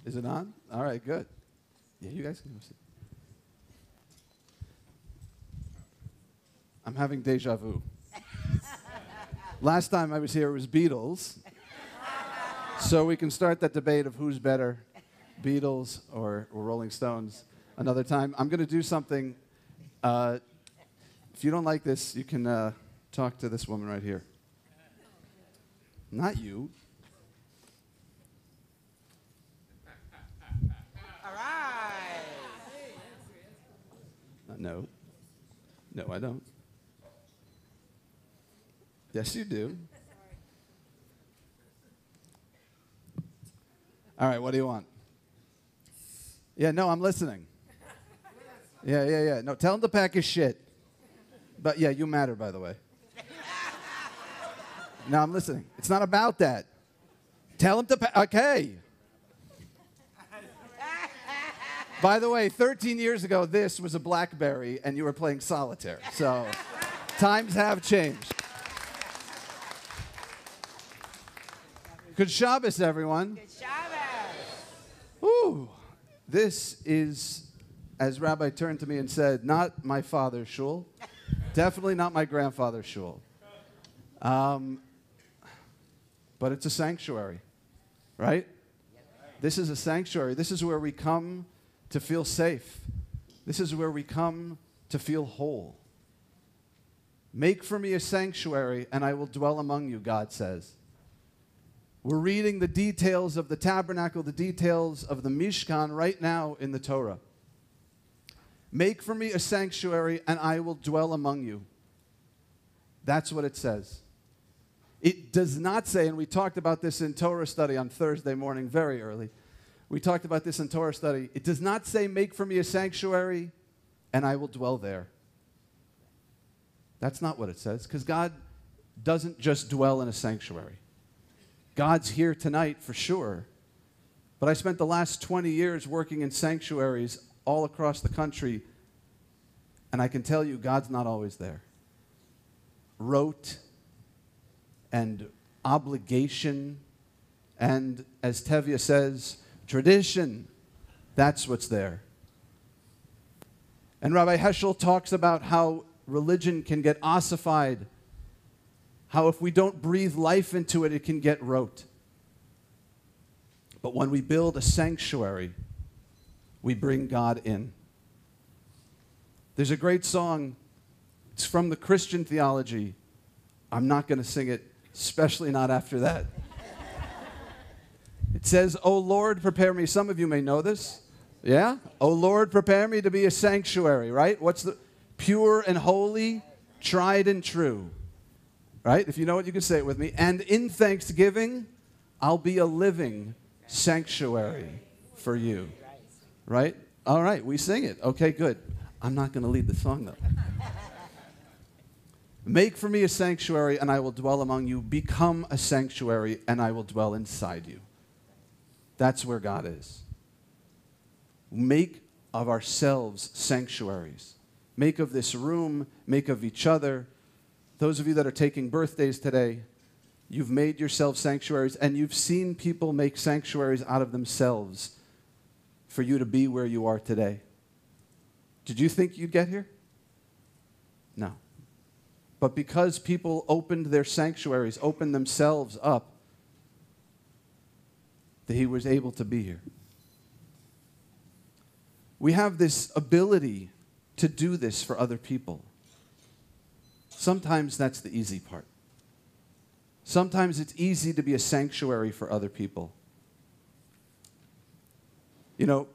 Is it on? All right, good. Yeah, you guys can go see. I'm having deja vu. Last time I was here, it was Beatles. So we can start that debate of who's better, Beatles or Rolling Stones, another time. I'm going to do something. If you don't like this, you can talk to this woman right here. Not you. No. No, I don't. Yes, you do. All right, what do you want? Yeah, no, I'm listening. Yeah. No, tell him to pack his shit. But yeah, you matter, by the way. No, I'm listening. It's not about that. Tell him to pack. Okay. By the way, 13 years ago, this was a BlackBerry, and you were playing solitaire. So, times have changed. Good Shabbos, everyone.
Good Shabbos.
Woo. This is, as Rabbi turned to me and said, not my father's shul. Definitely not my grandfather's shul. But it's a sanctuary, right? This is a sanctuary. This is where we come to feel safe. This is where we come to feel whole. Make for me a sanctuary, and I will dwell among you, God says. We're reading the details of the tabernacle, the details of the Mishkan right now in the Torah. Make for me a sanctuary, and I will dwell among you. That's what it says. It does not say, and we talked about this in Torah study on Thursday morning very early. We talked about this in Torah study. It does not say, make for me a sanctuary, and I will dwell there. That's not what it says, because God doesn't just dwell in a sanctuary. God's here tonight for sure, but I spent the last 20 years working in sanctuaries all across the country, and I can tell you God's not always there. Rote and obligation, and as Tevye says, tradition, that's what's there. And Rabbi Heschel talks about how religion can get ossified, how if we don't breathe life into it, it can get rote. But when we build a sanctuary, we bring God in. There's a great song, it's from the Christian theology. I'm not going to sing it especially not after that. It says, "O Lord, prepare me." Some of you may know this. Yeah? "O Lord, prepare me to be a sanctuary," right? What's the pure and holy, tried and true. Right? If you know it, you can say it with me. "And in thanksgiving, I'll be a living sanctuary for you." Right? All right, we sing it. Okay, good. I'm not going to lead the song, though. "Make for me a sanctuary, and I will dwell among you. Become a sanctuary, and I will dwell inside you." That's where God is. Make of ourselves sanctuaries. Make of this room, make of each other. Those of you that are taking birthdays today, you've made yourselves sanctuaries, and you've seen people make sanctuaries out of themselves for you to be where you are today. Did you think you'd get here? No. But because people opened their sanctuaries, opened themselves up, that he was able to be here. We have this ability to do this for other people. Sometimes that's the easy part. Sometimes it's easy to be a sanctuary for other people. You know,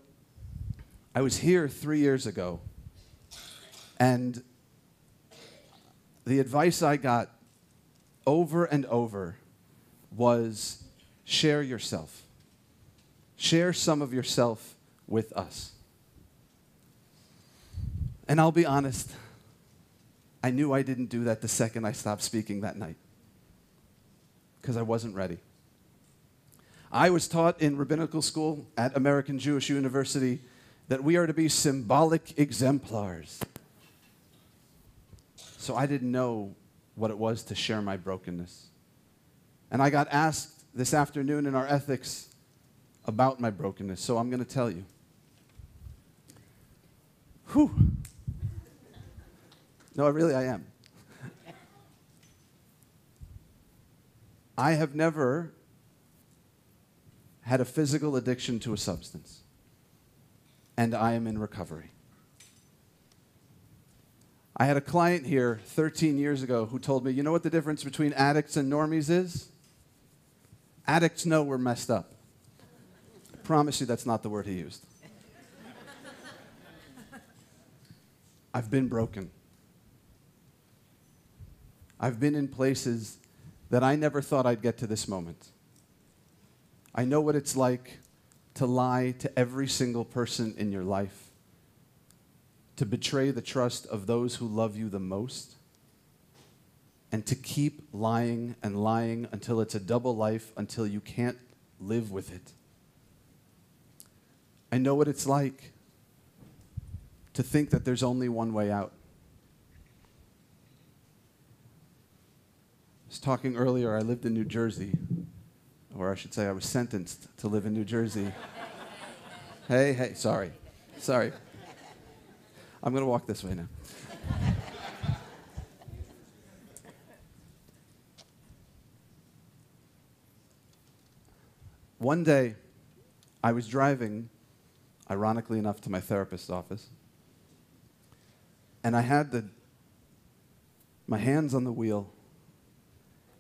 I was here 3 years ago, and the advice I got over and over was share yourself. Share some of yourself with us. And I'll be honest, I knew I didn't do that the second I stopped speaking that night, because I wasn't ready. I was taught in rabbinical school at American Jewish University that we are to be symbolic exemplars. So I didn't know what it was to share my brokenness. And I got asked this afternoon in our ethics about my brokenness, so I'm going to tell you. Whew. No, I am. I have never had a physical addiction to a substance, and I am in recovery. I had a client here 13 years ago who told me, you know what the difference between addicts and normies is? Addicts know we're messed up. I promise you that's not the word he used. I've been broken. I've been in places that I never thought I'd get to this moment. I know what it's like to lie to every single person in your life, to betray the trust of those who love you the most, and to keep lying and lying until it's a double life, until you can't live with it. I know what it's like to think that there's only one way out. I was talking earlier, I lived in New Jersey, or I should say I was sentenced to live in New Jersey. Hey, sorry. I'm going to walk this way now. One day, I was driving, ironically enough, to my therapist's office, and I had my hands on the wheel,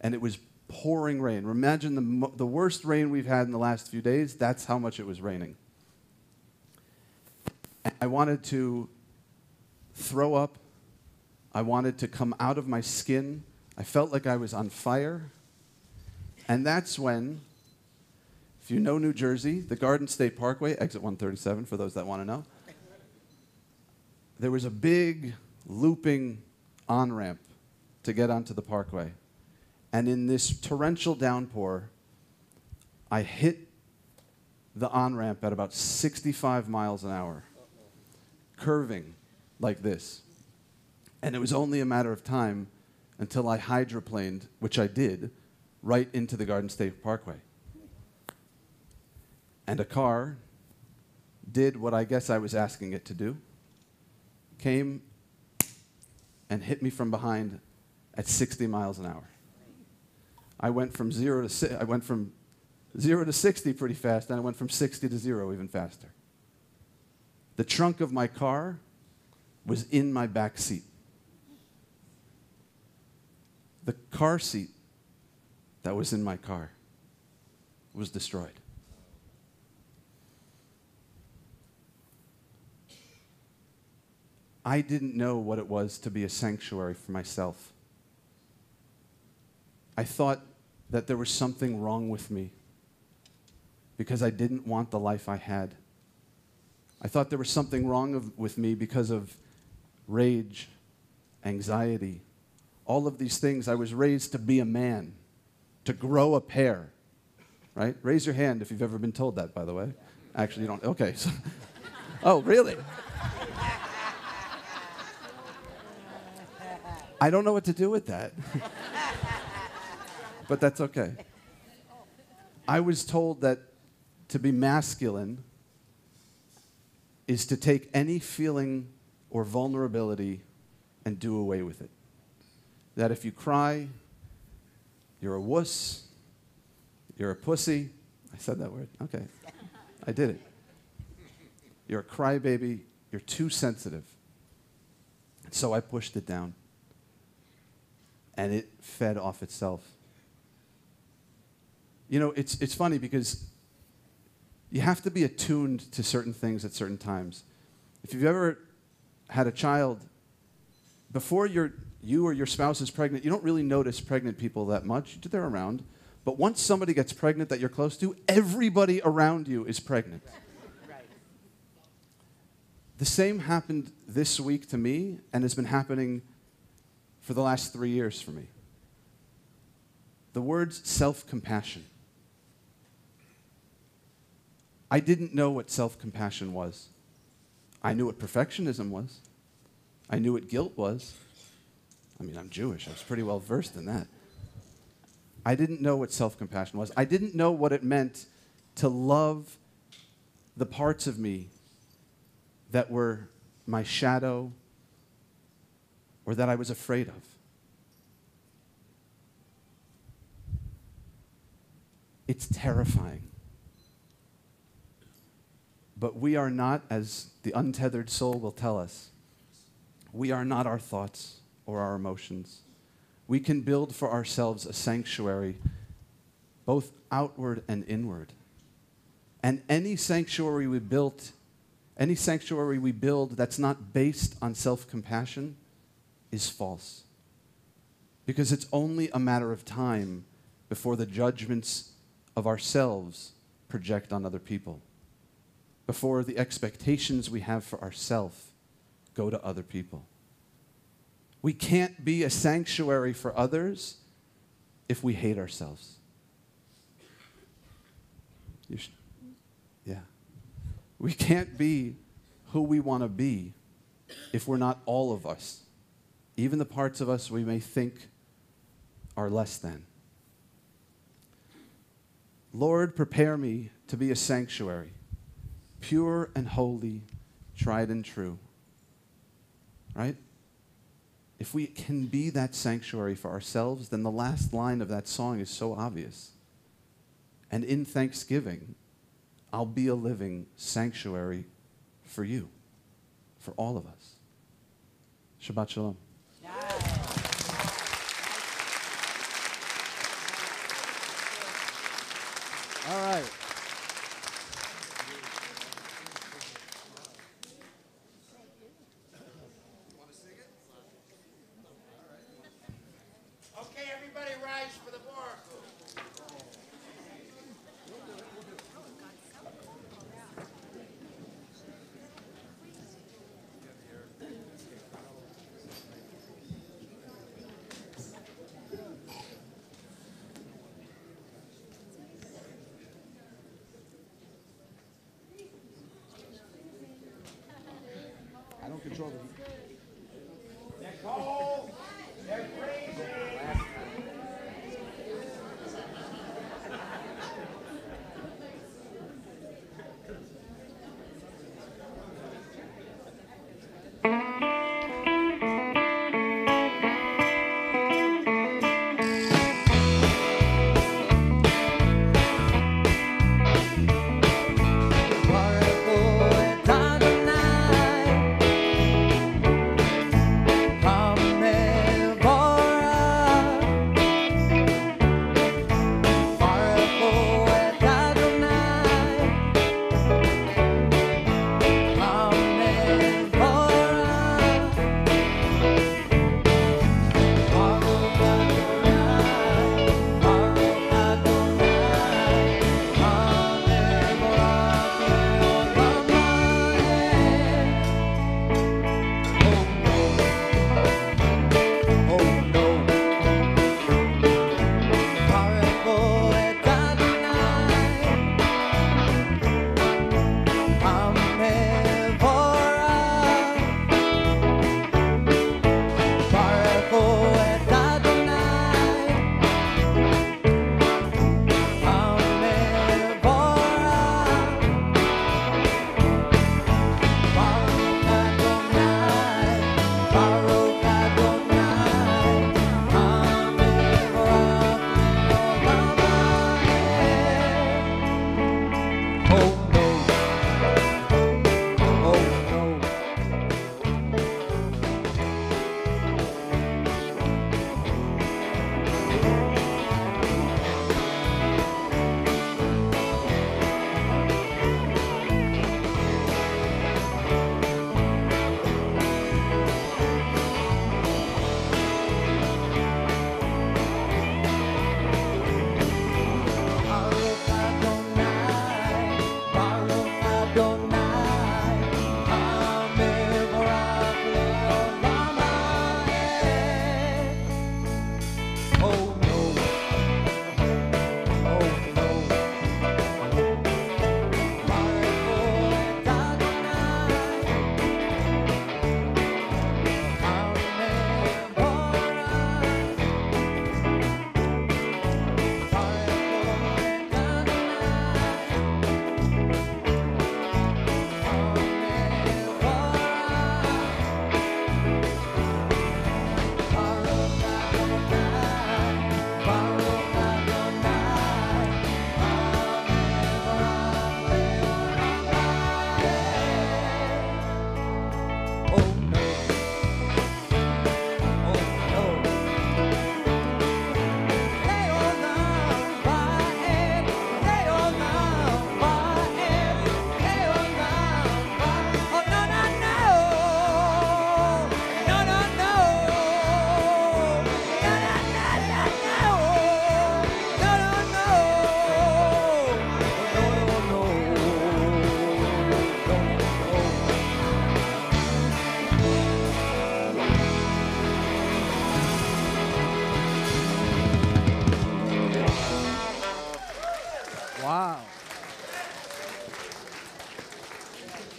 and it was pouring rain. Imagine the worst rain we've had in the last few days. That's how much it was raining. I wanted to throw up. I wanted to come out of my skin. I felt like I was on fire. And that's when, if you know New Jersey, the Garden State Parkway, exit 137 for those that want to know, there was a big looping on-ramp to get onto the parkway. And in this torrential downpour, I hit the on-ramp at about 65 miles an hour, curving like this. And it was only a matter of time until I hydroplaned, which I did, right into the Garden State Parkway. And a car did what I guess I was asking it to do, came and hit me from behind at 60 miles an hour. I went from 0 to 60 pretty fast, and I went from 60 to 0 even faster. The trunk of my car was in my back seat. The car seat that was in my car was destroyed. I didn't know what it was to be a sanctuary for myself. I thought that there was something wrong with me because I didn't want the life I had. I thought there was something wrong with me because of rage, anxiety, all of these things. I was raised to be a man, to grow a pair, right? Raise your hand if you've ever been told that, by the way. Actually, you don't. Okay. So, oh, really? I don't know what to do with that. But that's okay. I was told that to be masculine is to take any feeling or vulnerability and do away with it. That if you cry, you're a wuss, you're a pussy. I said that word. Okay. I did it. You're a crybaby. You're too sensitive. So I pushed it down. And it fed off itself. You know, it's funny because you have to be attuned to certain things at certain times. If you've ever had a child, before you or your spouse is pregnant, you don't really notice pregnant people that much. They're around. But once somebody gets pregnant that you're close to, everybody around you is pregnant. Right. The same happened this week to me and has been happening for the last 3 years for me. The words self-compassion. I didn't know what self-compassion was. I knew what perfectionism was. I knew what guilt was. I mean, I'm Jewish. I was pretty well versed in that. I didn't know what self-compassion was. I didn't know what it meant to love the parts of me that were my shadow or that I was afraid of. It's terrifying. But we are not, as the untethered soul will tell us, we are not our thoughts or our emotions. We can build for ourselves a sanctuary, both outward and inward. And any sanctuary we build that's not based on self-compassion is false. Because it's only a matter of time before the judgments of ourselves project on other people. Before the expectations we have for ourselves go to other people. We can't be a sanctuary for others if we hate ourselves. Yeah. We can't be who we want to be if we're not all of us. Even the parts of us we may think are less than. Lord, prepare me to be a sanctuary, pure and holy, tried and true. Right? If we can be that sanctuary for ourselves, then the last line of that song is so obvious. And in thanksgiving, I'll be a living sanctuary for you, for all of us. Shabbat shalom.
All right. Okay, everybody rise for the bar.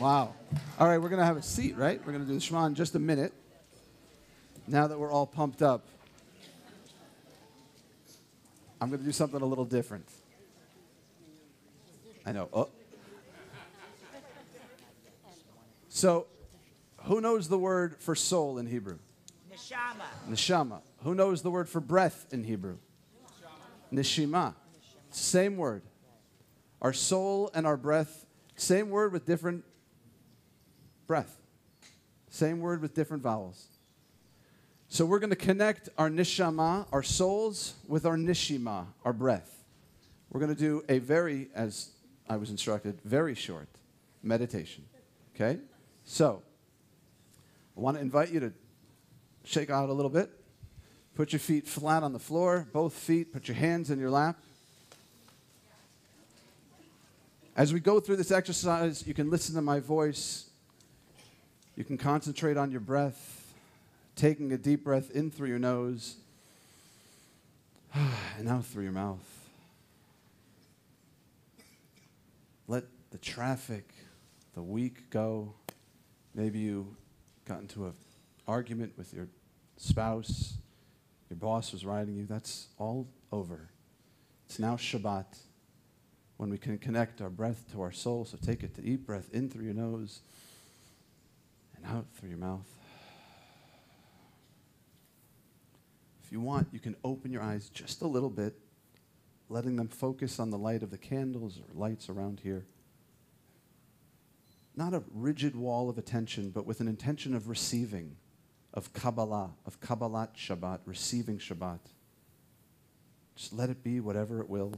Wow. All right, we're going to have a seat, right? We're going to do the Shema in just a minute. Now that we're all pumped up, I'm going to do something a little different. I know. Oh. So, who knows the word for soul in Hebrew?
Neshama.
Neshama. Who knows the word for breath in Hebrew? Neshima. Same word. Our soul and our breath, same word with different breath. Same word with different vowels. So we're going to connect our neshama, our souls, with our nishima, our breath. We're going to do a very, as I was instructed, very short meditation. Okay? So, I want to invite you to shake out a little bit. Put your feet flat on the floor, both feet. Put your hands in your lap. As we go through this exercise, you can listen to my voice. You can concentrate on your breath. Taking a deep breath in through your nose and out through your mouth. Let the traffic, the week go. Maybe you got into an argument with your spouse. Your boss was riding you. That's all over. It's now Shabbat, when we can connect our breath to our soul. So take a deep breath in through your nose and out through your mouth. If you want, you can open your eyes just a little bit, letting them focus on the light of the candles or lights around here. Not a rigid wall of attention, but with an intention of receiving, of Kabbalah, of Kabbalat Shabbat, receiving Shabbat. Just let it be whatever it will.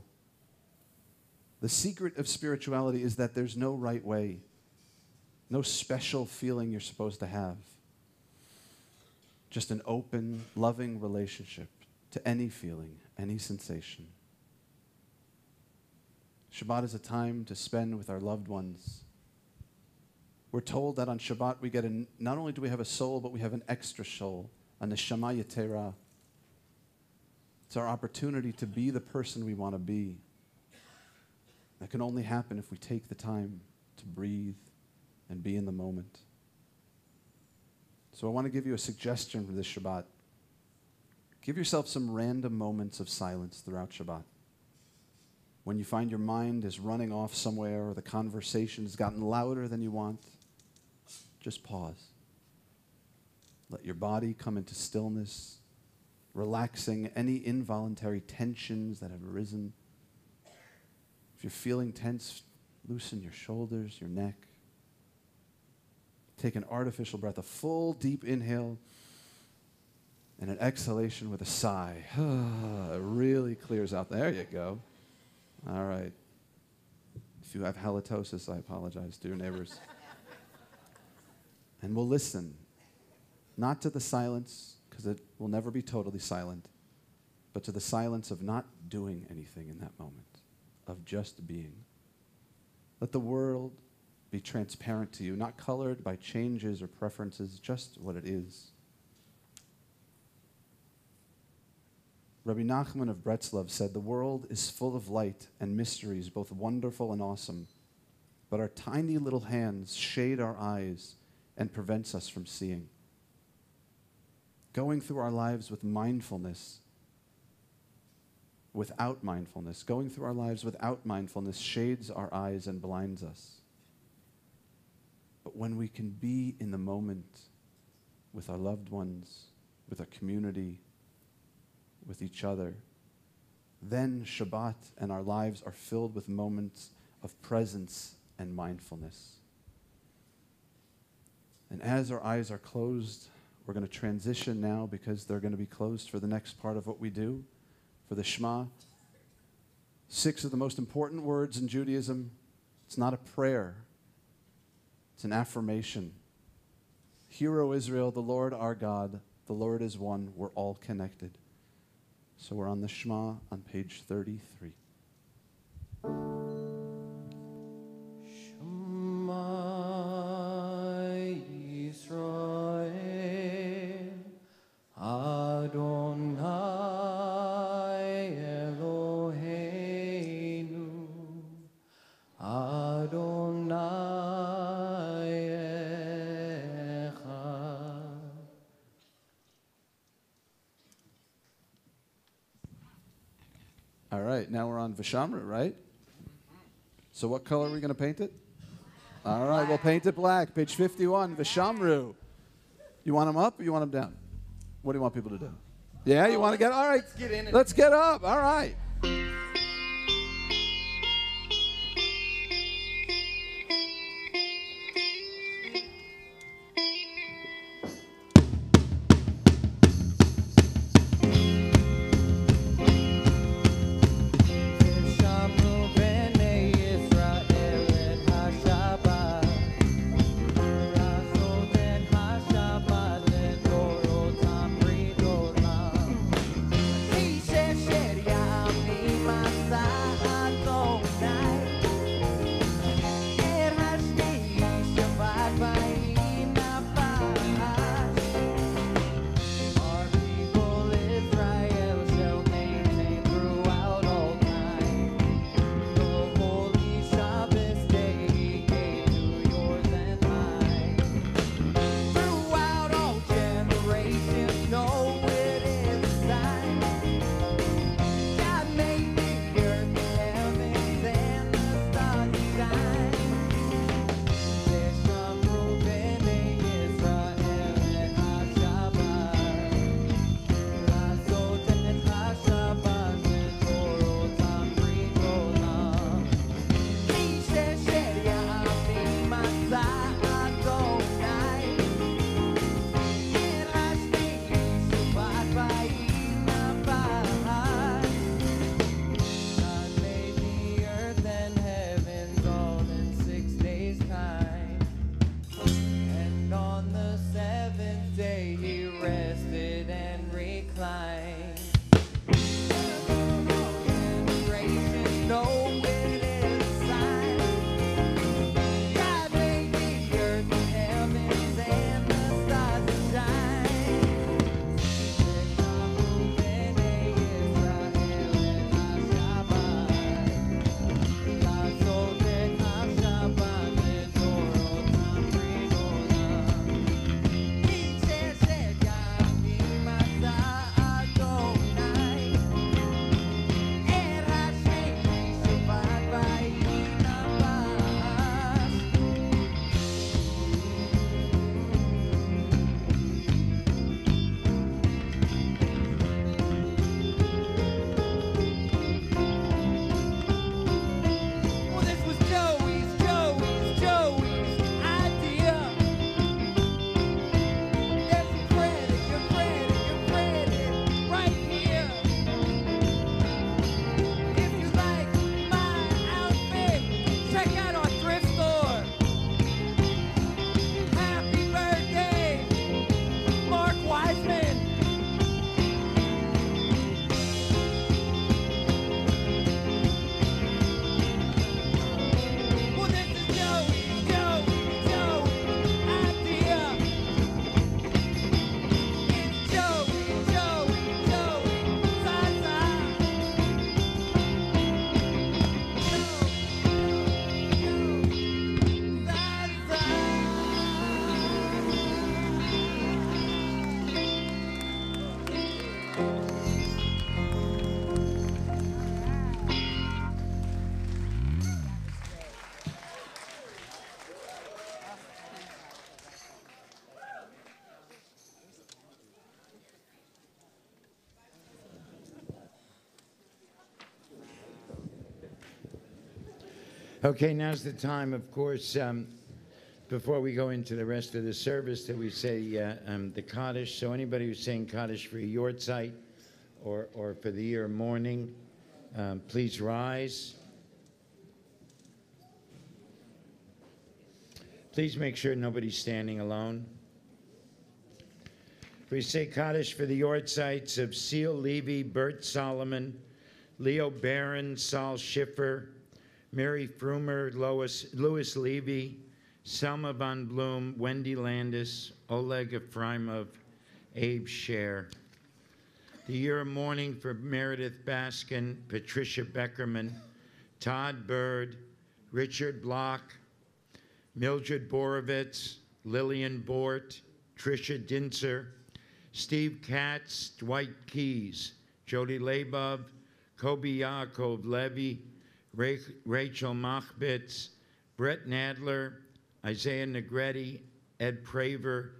The secret of spirituality is that there's no right way, no special feeling you're supposed to have. Just an open, loving relationship to any feeling, any sensation. Shabbat is a time to spend with our loved ones. We're told that on Shabbat we get not only do we have a soul, but we have an extra soul, a neshama yetera. It's our opportunity to be the person we want to be. That can only happen if we take the time to breathe and be in the moment. So I want to give you a suggestion for this Shabbat. Give yourself some random moments of silence throughout Shabbat. When you find your mind is running off somewhere or the conversation has gotten louder than you want, just pause. Let your body come into stillness, relaxing any involuntary tensions that have arisen. If you're feeling tense, loosen your shoulders, your neck. Take an artificial breath, a full deep inhale, and an exhalation with a sigh. It really clears out. There you go. All right. If you have halitosis, I apologize to your neighbors. And we'll listen, not to the silence, because it will never be totally silent, but to the silence of not doing anything in that moment, of just being. Let the world be transparent to you, not colored by changes or preferences, just what it is. Rabbi Nachman of Breslov said, "The world is full of light and mysteries, both wonderful and awesome, but our tiny little hands shade our eyes and prevents us from seeing." Going through our lives with mindfulness, going through our lives without mindfulness shades our eyes and blinds us. But when we can be in the moment with our loved ones, with our community, with each other, then Shabbat and our lives are filled with moments of presence and mindfulness. And as our eyes are closed, we're going to transition now, because they're going to be closed for the next part of what we do, for the Shema. 6 of the most important words in Judaism. It's not a prayer. It's an affirmation. Hear, O Israel, the Lord our God, the Lord is one. We're all connected. So we're on the Shema on page 33.
Adonai
All right, now we're on Vishamru, right? So what color are we going to paint it? All right, we'll paint it black. Page 51, Vishamru. You want him up or you want him down? What do you want people to do? Yeah, you want to get, all right.
Let's get in.
Let's get up, all right.
Okay, now's the time, of course, before we go into the rest of the service, that we say the Kaddish. So anybody who's saying Kaddish for your Yortzeit or for the year morning, please rise. Please make sure nobody's standing alone. We say Kaddish for the Yortzeits of Seal Levy, Bert Solomon, Leo Barron, Saul Schiffer, Mary Frumer, Louis Levy, Selma von Bloom, Wendy Landis, Oleg Efraimov, Abe Scher. The year of mourning for Meredith Baskin, Patricia Beckerman, Todd Bird, Richard Block, Mildred Borovitz, Lillian Bort, Tricia Dinser, Steve Katz, Dwight Keys, Jody Labov, Kobe Yaakov Levy, Rachel Machbitz, Brett Nadler, Isaiah Negretti, Ed Praver,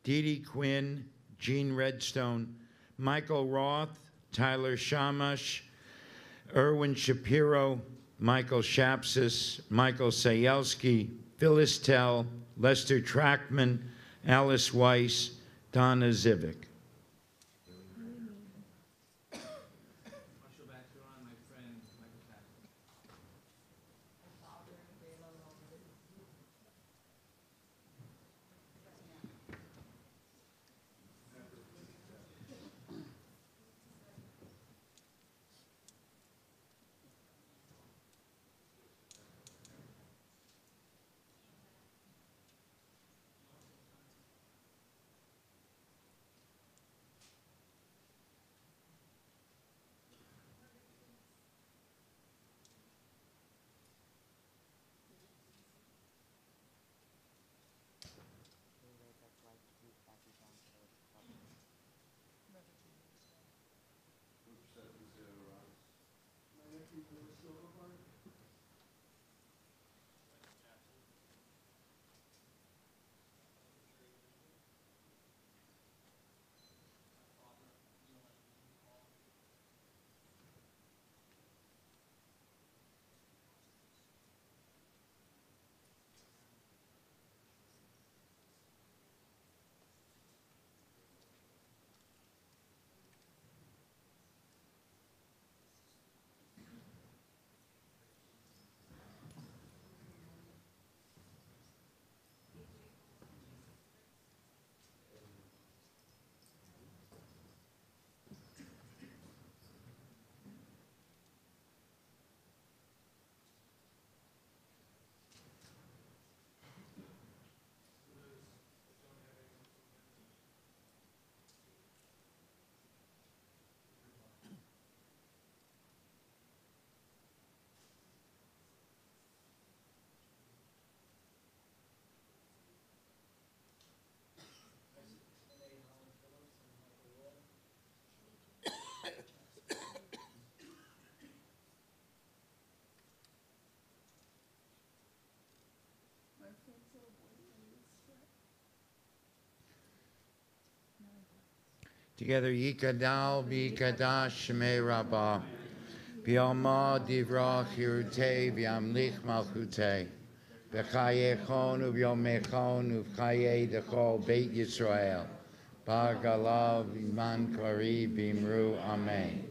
Dee Dee Quinn, Gene Redstone, Michael Roth, Tyler Shamash, Erwin Shapiro, Michael Shapsis, Michael Sayelski, Phyllis Tell, Lester Trackman, Alice Weiss, Donna Zivic. Together, Yikadal, Bikadash, Shemei Rabbah, Bialma, Divrach, Hirute, Biamlich, Malchute, Bechayechon, Ubiomechon, Uvchaye, Dechol, Beit Yisrael, Bagalav, Iman Kari, Bimru, Amen.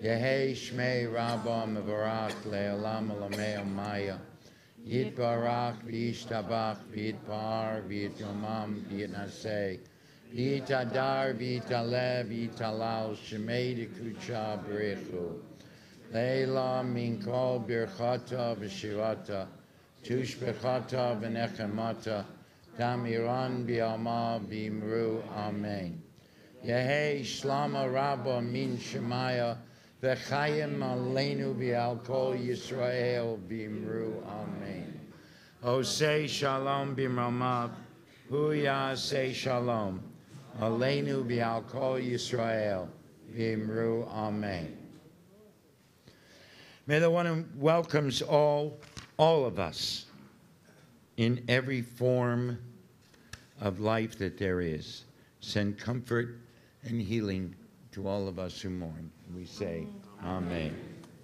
Yehei Shmei Rabbah, Mevarach, Le'olam, Alamei, Maya, Yitbarach, V'yishtabach, V'yitpar, V'yitomam, V'yitnaseh, V'yitadar, V'yitalev, V'yitalal, Shemei Dekucha, B'rechu, Leila, Minkol, Birchata, V'shirata, Tushbechata, V'nechemata, Tamiran, B'yalma, B'imru, Amen. Yehei Shlama Rabba, Min Shemaya, V'chayim Aleinu, B'al Kol Yisrael, B'imru, Amen. Osei Shalom, B'mramav, Hu Yaseh Shalom, Aleinu, B'al Kol Yisrael, B'imru, Amen. May the one who welcomes all of us in every form of life that there is, send comfort and healing to all of us who mourn. We say, Amen.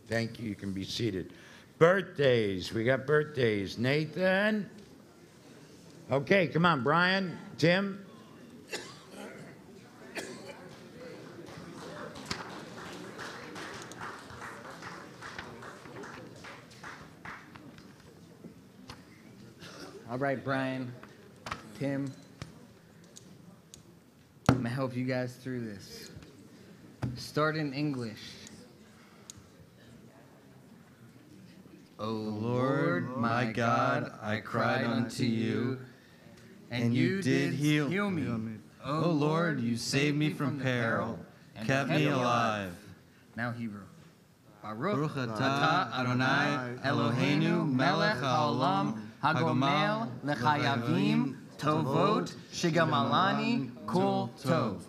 Thank you. You can be seated. Birthdays. We got birthdays. Nathan. Okay, come on. Brian. Tim.
All right, Brian, Tim, I'm going to help you guys through this. Start in English. O Lord, my God, I cried unto you, and you did heal me. O Lord, you saved me from peril, and kept me alive. Now Hebrew. Baruch atah Adonai Eloheinu melech haolam hagomel lechayavim tovot shigamalani kol tov.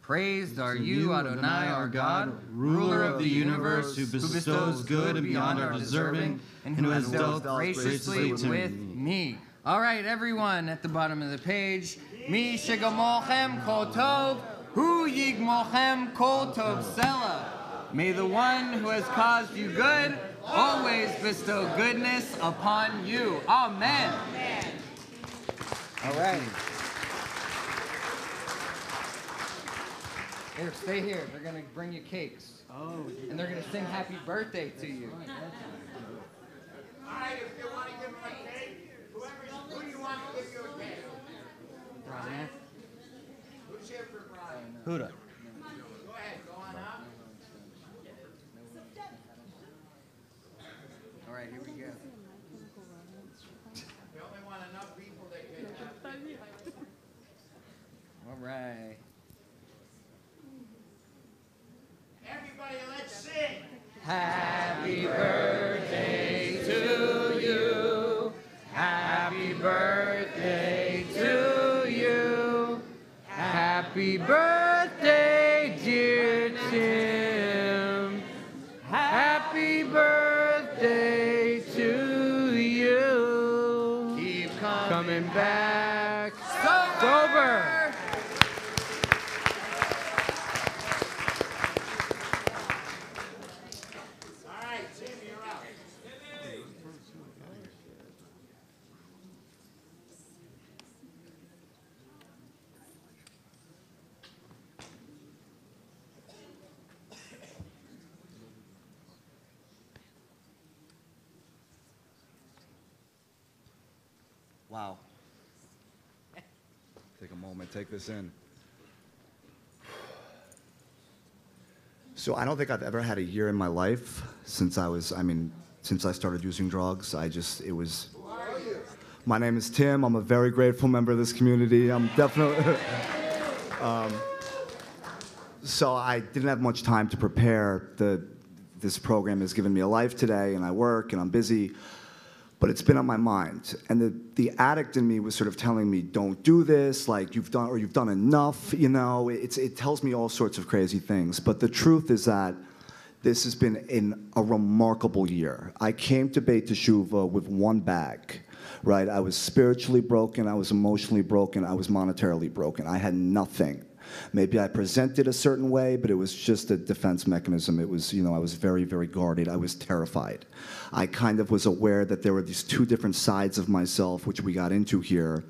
Praised are you, Adonai, our God, ruler of the universe, who bestows good beyond our deserving, and who has dealt graciously with me. All right, everyone at the bottom of the page. Mi shigamolchem kol tov, hu yigmolchem kol tov sela. May the one who has caused you good always bestow goodness upon you. Amen.
All right. Here, stay here. They're going to bring you cakes. Oh. And they're going to sing happy birthday to you.
All right, if you want to give him a cake, who do you want to give you a cake?
Brian.
Who's here for Brian?
Huda.
Go ahead, go on up.
All right, here we go.
We only want enough people that can.
All right.
Everybody, let's sing.
Happy birthday to you. Happy birthday to you. Happy birthday, dear Tim. Happy birthday to you. Keep coming back sober.
Wow. Take a moment, take this in. So I don't think I've ever had a year in my life since since I started using drugs. My name is Tim. I'm a very grateful member of this community. I'm definitely, so I didn't have much time to prepare. This program has given me a life today, and I work, and I'm busy. But it's been on my mind, and the addict in me was sort of telling me, "Don't do this. Like you've done enough." You know, it tells me all sorts of crazy things. But the truth is that this has been a remarkable year. I came to Beit Teshuvah with one bag, right? I was spiritually broken. I was emotionally broken. I was monetarily broken. I had nothing. Maybe I presented a certain way, but it was just a defense mechanism. It was, I was very, very guarded. I was terrified. I kind of was aware that there were these two different sides of myself, which we got into here,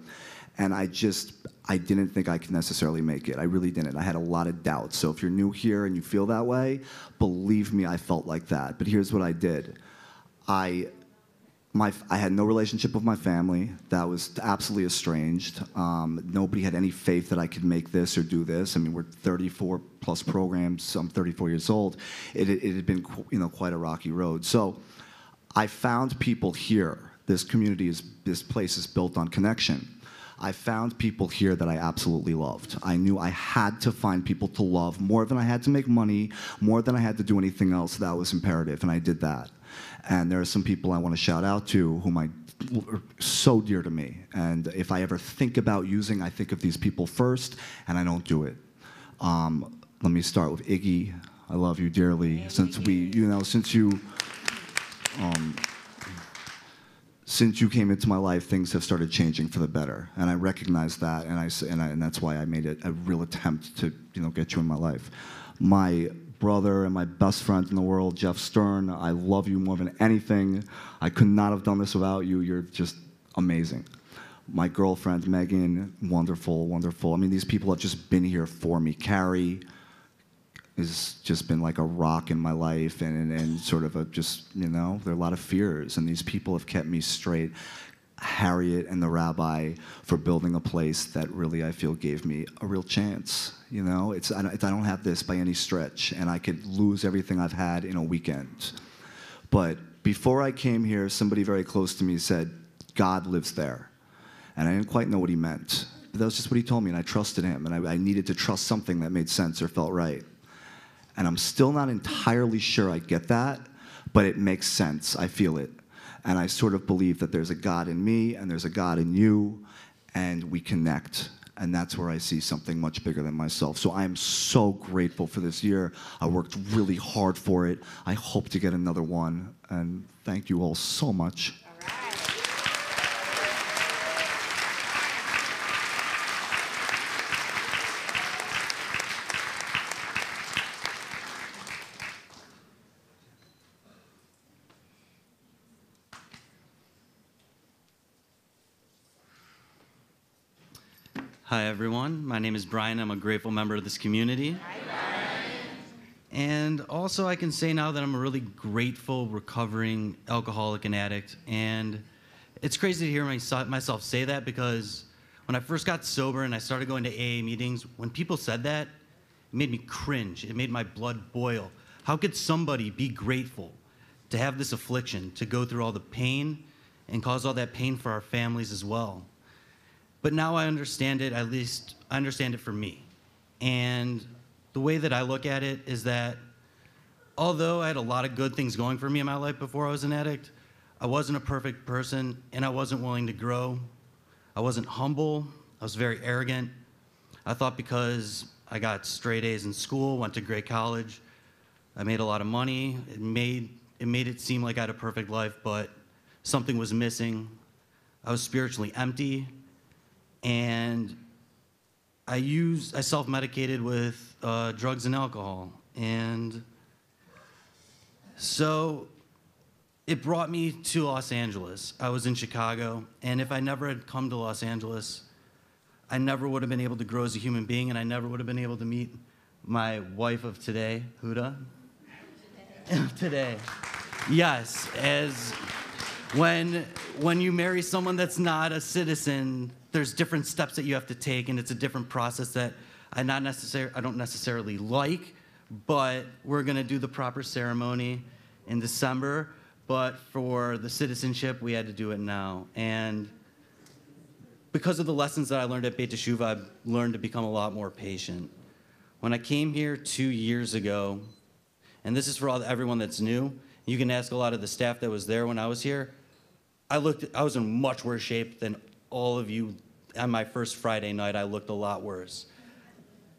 and I didn't think I could necessarily make it. I really didn't. I had a lot of doubts. So if you're new here and you feel that way, believe me, I felt like that. But here's what I did. I had no relationship with my family. That was absolutely estranged. Nobody had any faith that I could make this or do this. I mean, we're 34 plus programs. I'm 34 years old. It had been, quite a rocky road. So I found people here. This place is built on connection. I found people here that I absolutely loved. I knew I had to find people to love more than I had to make money, more than I had to do anything else. That was imperative, and I did that. And there are some people I want to shout out to whom are so dear to me. And if I ever think about using, I think of these people first, and I don't do it. Let me start with Iggy. I love you dearly. Since you came into my life, things have started changing for the better, and I recognize that, and that's why I made it a real attempt to get you in my life. My brother and my best friend in the world, Jeff Stern, I love you more than anything. I could not have done this without you. You're just amazing. My girlfriend, Megan, wonderful, wonderful. I mean, these people have just been here for me. Carrie has just been like a rock in my life, and sort of there are a lot of fears, and these people have kept me straight. Harriet and the rabbi for building a place that really, I feel, gave me a real chance. I don't have this by any stretch, and I could lose everything I've had in a weekend. But before I came here, somebody very close to me said, God lives there. And I didn't quite know what he meant. But that was just what he told me, and I trusted him, and I needed to trust something that made sense or felt right. And I'm still not entirely sure I get that, but it makes sense. I feel it. And I sort of believe that there's a God in me and there's a God in you, and we connect. And that's where I see something much bigger than myself. So I am so grateful for this year. I worked really hard for it. I hope to get another one. And thank you all so much.
Hi, everyone. My name is Brian. I'm a grateful member of this community. And also, I can say now that I'm a really grateful, recovering alcoholic and addict. And it's crazy to hear myself say that, because when I first got sober and I started going to AA meetings, when people said that, it made me cringe. It made my blood boil. How could somebody be grateful to have this affliction, to go through all the pain and cause all that pain for our families as well? But now I understand it, at least I understand it for me. And the way that I look at it is that although I had a lot of good things going for me in my life before I was an addict, I wasn't a perfect person and I wasn't willing to grow. I wasn't humble. I was very arrogant. I thought because I got straight A's in school, went to great college, I made a lot of money, it made it seem like I had a perfect life, but something was missing. I was spiritually empty. And I self-medicated with drugs and alcohol. And so it brought me to Los Angeles. I was in Chicago, and if I never had come to Los Angeles, I never would have been able to grow as a human being, and I never would have been able to meet my wife of today, Huda. Today. Yes, as when you marry someone that's not a citizen, there's different steps that you have to take, and it's a different process that I don't necessarily like, but we're gonna do the proper ceremony in December. But for the citizenship, we had to do it now. And because of the lessons that I learned at Beit Teshuva, I've learned to become a lot more patient. When I came here 2 years ago, and this is for everyone that's new, you can ask a lot of the staff that was there when I was here, I was in much worse shape than all of you. On my first Friday night, I looked a lot worse.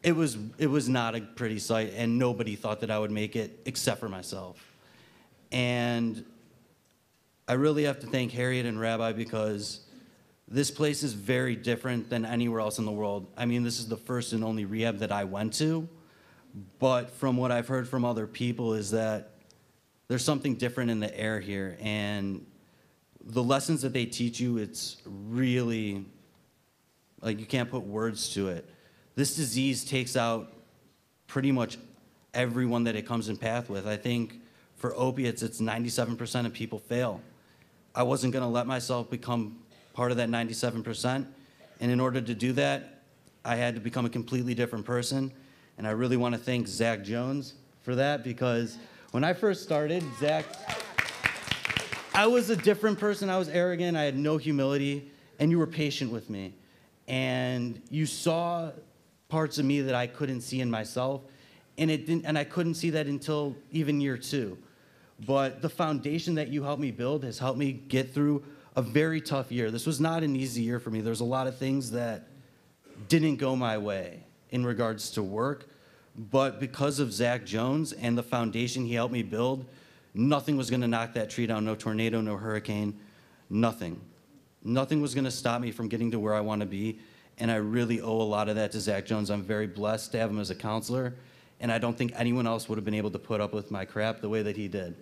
It was not a pretty sight, and nobody thought that I would make it except for myself. And I really have to thank Harriet and Rabbi, because this place is very different than anywhere else in the world. I mean, this is the first and only rehab that I went to, but from what I've heard from other people is that there's something different in the air here, and the lessons that they teach you, it's really, like, you can't put words to it. This disease takes out pretty much everyone that it comes in path with. I think for opiates, it's 97% of people fail. I wasn't gonna let myself become part of that 97%. And in order to do that, I had to become a completely different person. And I really wanna thank Zach Jones for that, because when I first started, Zach, I was a different person. I was arrogant, I had no humility, and you were patient with me. And you saw parts of me that I couldn't see in myself, and I couldn't see that until even year 2. But the foundation that you helped me build has helped me get through a very tough year. This was not an easy year for me. There's a lot of things that didn't go my way in regards to work, but because of Zach Jones and the foundation he helped me build, nothing was gonna knock that tree down, no tornado, no hurricane, nothing. Nothing was gonna stop me from getting to where I wanna be, and I really owe a lot of that to Zach Jones. I'm very blessed to have him as a counselor, and I don't think anyone else would have been able to put up with my crap the way that he did.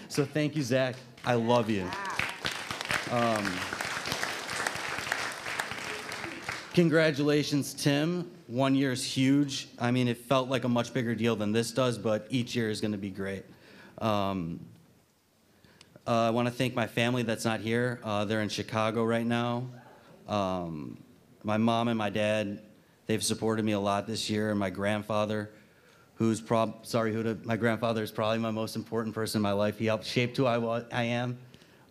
So thank you, Zach. I love you. Congratulations, Tim. 1 year is huge. I mean, it felt like a much bigger deal than this does, but each year is gonna be great. I wanna thank my family that's not here. They're in Chicago right now. My mom and my dad, they've supported me a lot this year, and my grandfather, my grandfather is probably my most important person in my life. He helped shape who I am.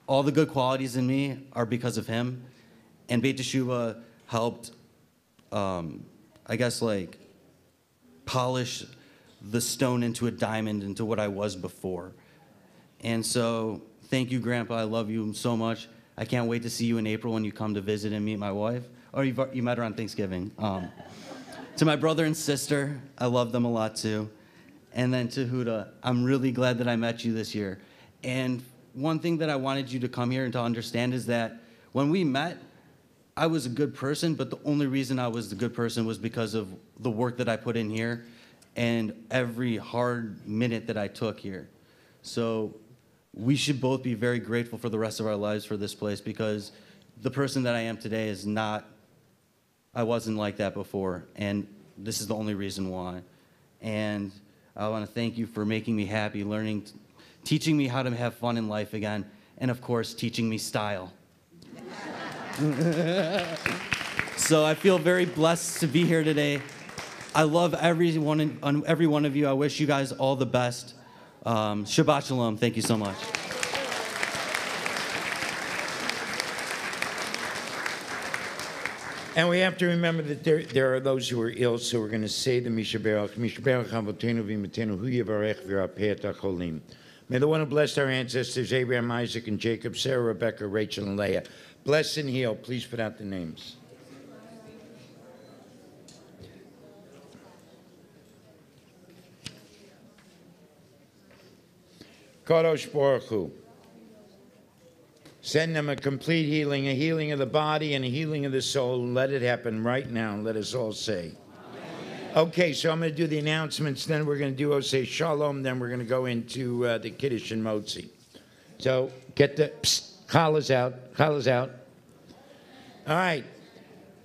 All the good qualities in me are because of him. And Beit Teshuva helped, I guess, like, polish the stone into a diamond, into what I was before. And so, thank you, Grandpa. I love you so much. I can't wait to see you in April when you come to visit and meet my wife. or you met her on Thanksgiving. To my brother and sister, I love them a lot too. And then to Huda, I'm really glad that I met you this year. And one thing that I wanted you to come here and to understand is that when we met, I was a good person, but the only reason I was the good person was because of the work that I put in here and every hard minute that I took here. So we should both be very grateful for the rest of our lives for this place, because the person that I am today is not, I wasn't like that before, and this is the only reason why. And I want to thank you for making me happy, teaching me how to have fun in life again, and of course, teaching me style. So I feel very blessed to be here today. I love every one of you. I wish you guys all the best. Shabbat Shalom. Thank you so much.
And we have to remember that there are those who are ill, so we're going to say the Mishaberach, Mishaberach Avotenu V'Imatenu Hu Yivarech V'Rapeh HaCholim. May the one who blessed our ancestors, Abraham, Isaac, and Jacob, Sarah, Rebecca, Rachel, and Leah, bless and heal. Please put out the names. Kadosh Baruch Hu. Send them a complete healing, a healing of the body and a healing of the soul. Let it happen right now. Let us all say. Amen. Okay, so I'm going to do the announcements. Then we're going to do Oseh Shalom. Then we're going to go into the Kiddush and Motzi. So get the challahs out. Challahs out. All right.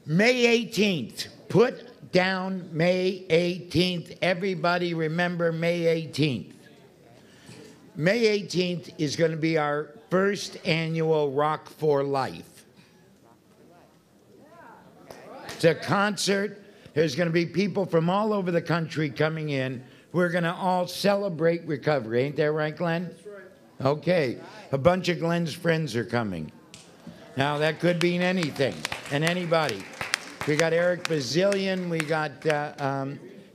May 18th. Put down May 18th. Everybody remember May 18th. May 18th is going to be our first annual Rock for Life. It's a concert. There's going to be people from all over the country coming in. We're going to all celebrate recovery. Ain't that right, Glenn? That's right. Okay. A bunch of Glenn's friends are coming. Now, that could mean anything and anybody. We got Eric Bazillion. We got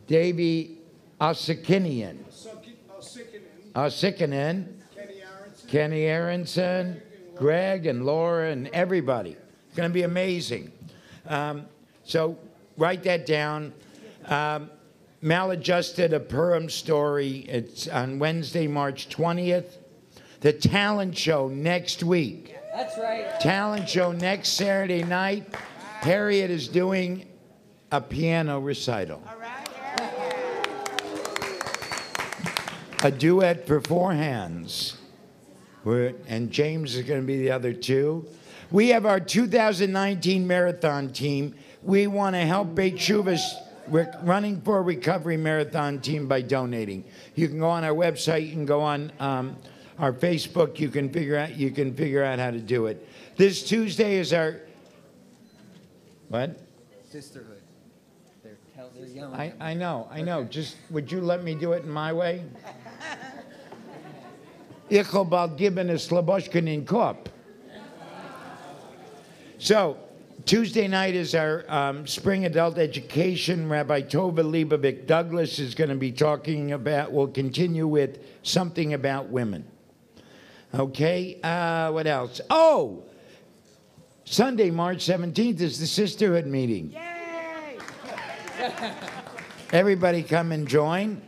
Davey Osikinian. Osikinen. Kenny Aronson, Greg and Laura and everybody. It's going to be amazing. So write that down. Maladjusted, a Purim story. It's on Wednesday, March 20th. The talent show next week.
That's right.
Talent show next Saturday night. Harriet is doing a piano recital. All right. A duet for four hands. And James is going to be the other two. We have our 2019 marathon team. We want to help Beit Shuvah's running for recovery marathon team by donating. You can go on our website. You can go on our Facebook. You can figure out how to do it. This Tuesday is our what?
Sisterhood. They're yelling.
I know. Just would you let me do it in my way? So, Tuesday night is our spring adult education. Rabbi Tova Leibovich Douglas is going to be talking about, we'll continue with something about women. Okay, what else? Oh, Sunday, March 17th is the Sisterhood meeting. Yay! Everybody come and join.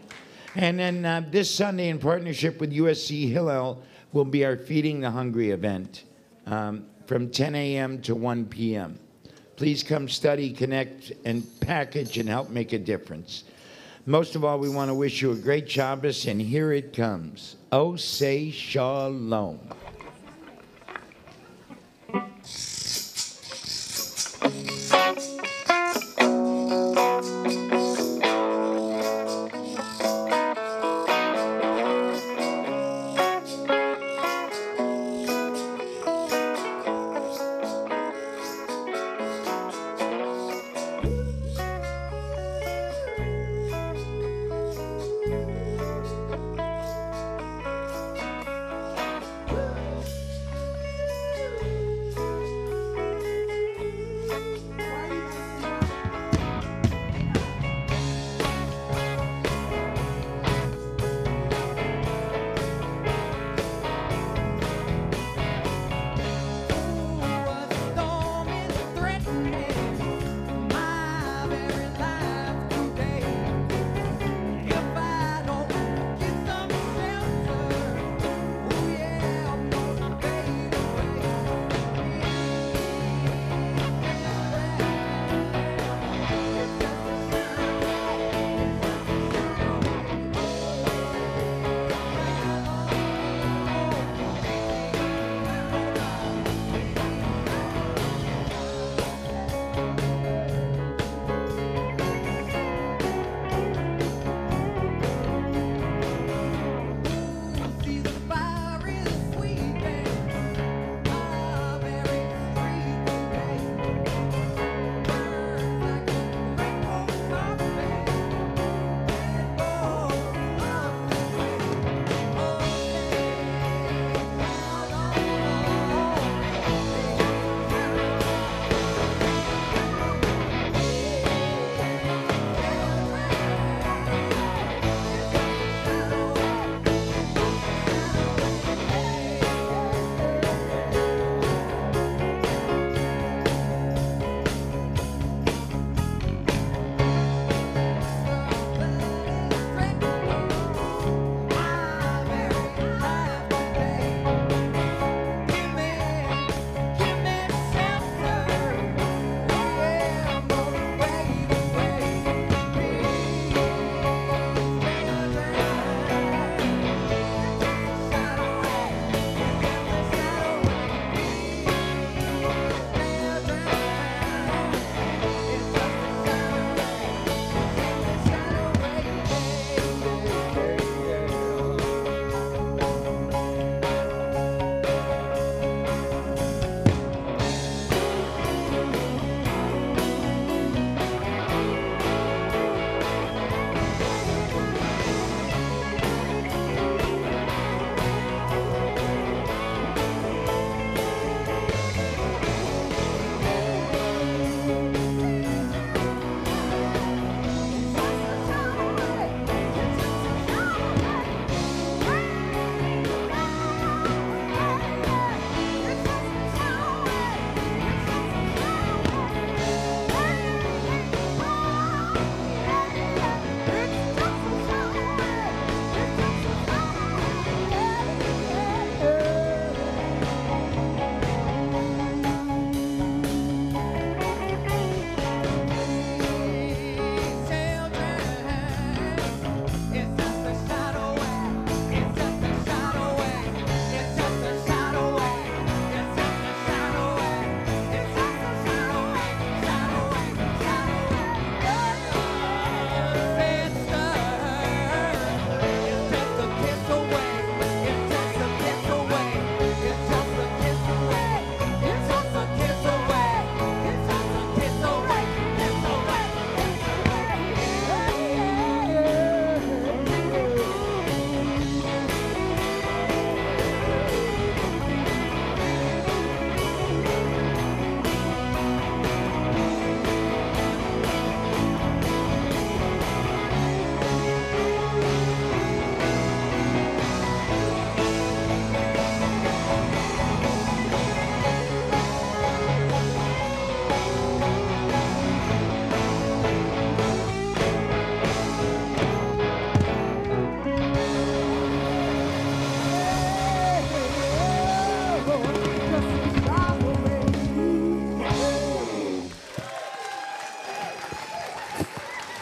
And then this Sunday, in partnership with USC Hillel, will be our Feeding the Hungry event from 10 a.m. to 1 p.m. Please come study, connect, and package and help make a difference. Most of all, we want to wish you a great Shabbos, and here it comes. Oseh Shalom.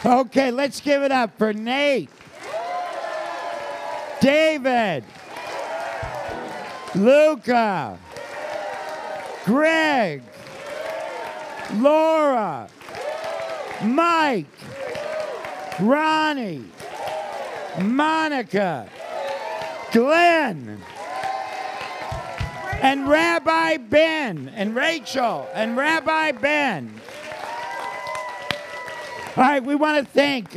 Okay, let's give it up for Nate, David, Luca, Greg, Laura, Mike, Ronnie, Monica, Glenn, and Rabbi Ben, and Rachel, and Rabbi Ben. All right, we want to thank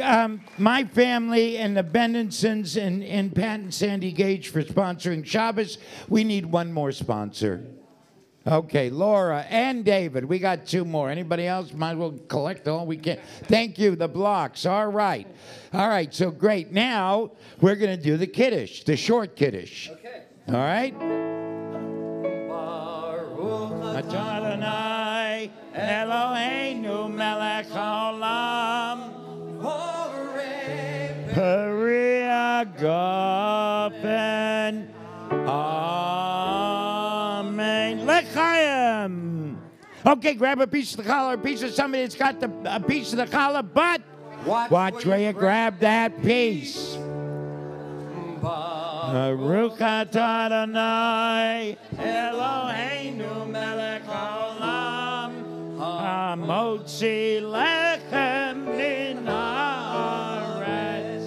my family and the Bendensons and Pat and Sandy Gage for sponsoring Shabbos. We need one more sponsor. Okay, Laura and David. We got two more. Anybody else? Might as well collect all we can. Thank you, the blocks. All right. All right, so great. Now we're going to do the Kiddush, the short Kiddush. Okay. All right? Adonai Eloheinu melech haolam Peri Agafen Amen L'chaim. Okay, grab a piece of the challah, a piece of somebody that's got a piece of the challah, but watch where you grab that piece. Baruch atah Adonai Eloheinu melech haolam hamotzi lechem min haaretz.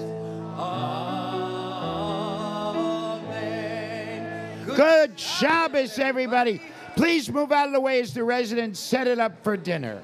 Amen. Good Shabbos, everybody. Please move out of the way as the residents set it up for dinner.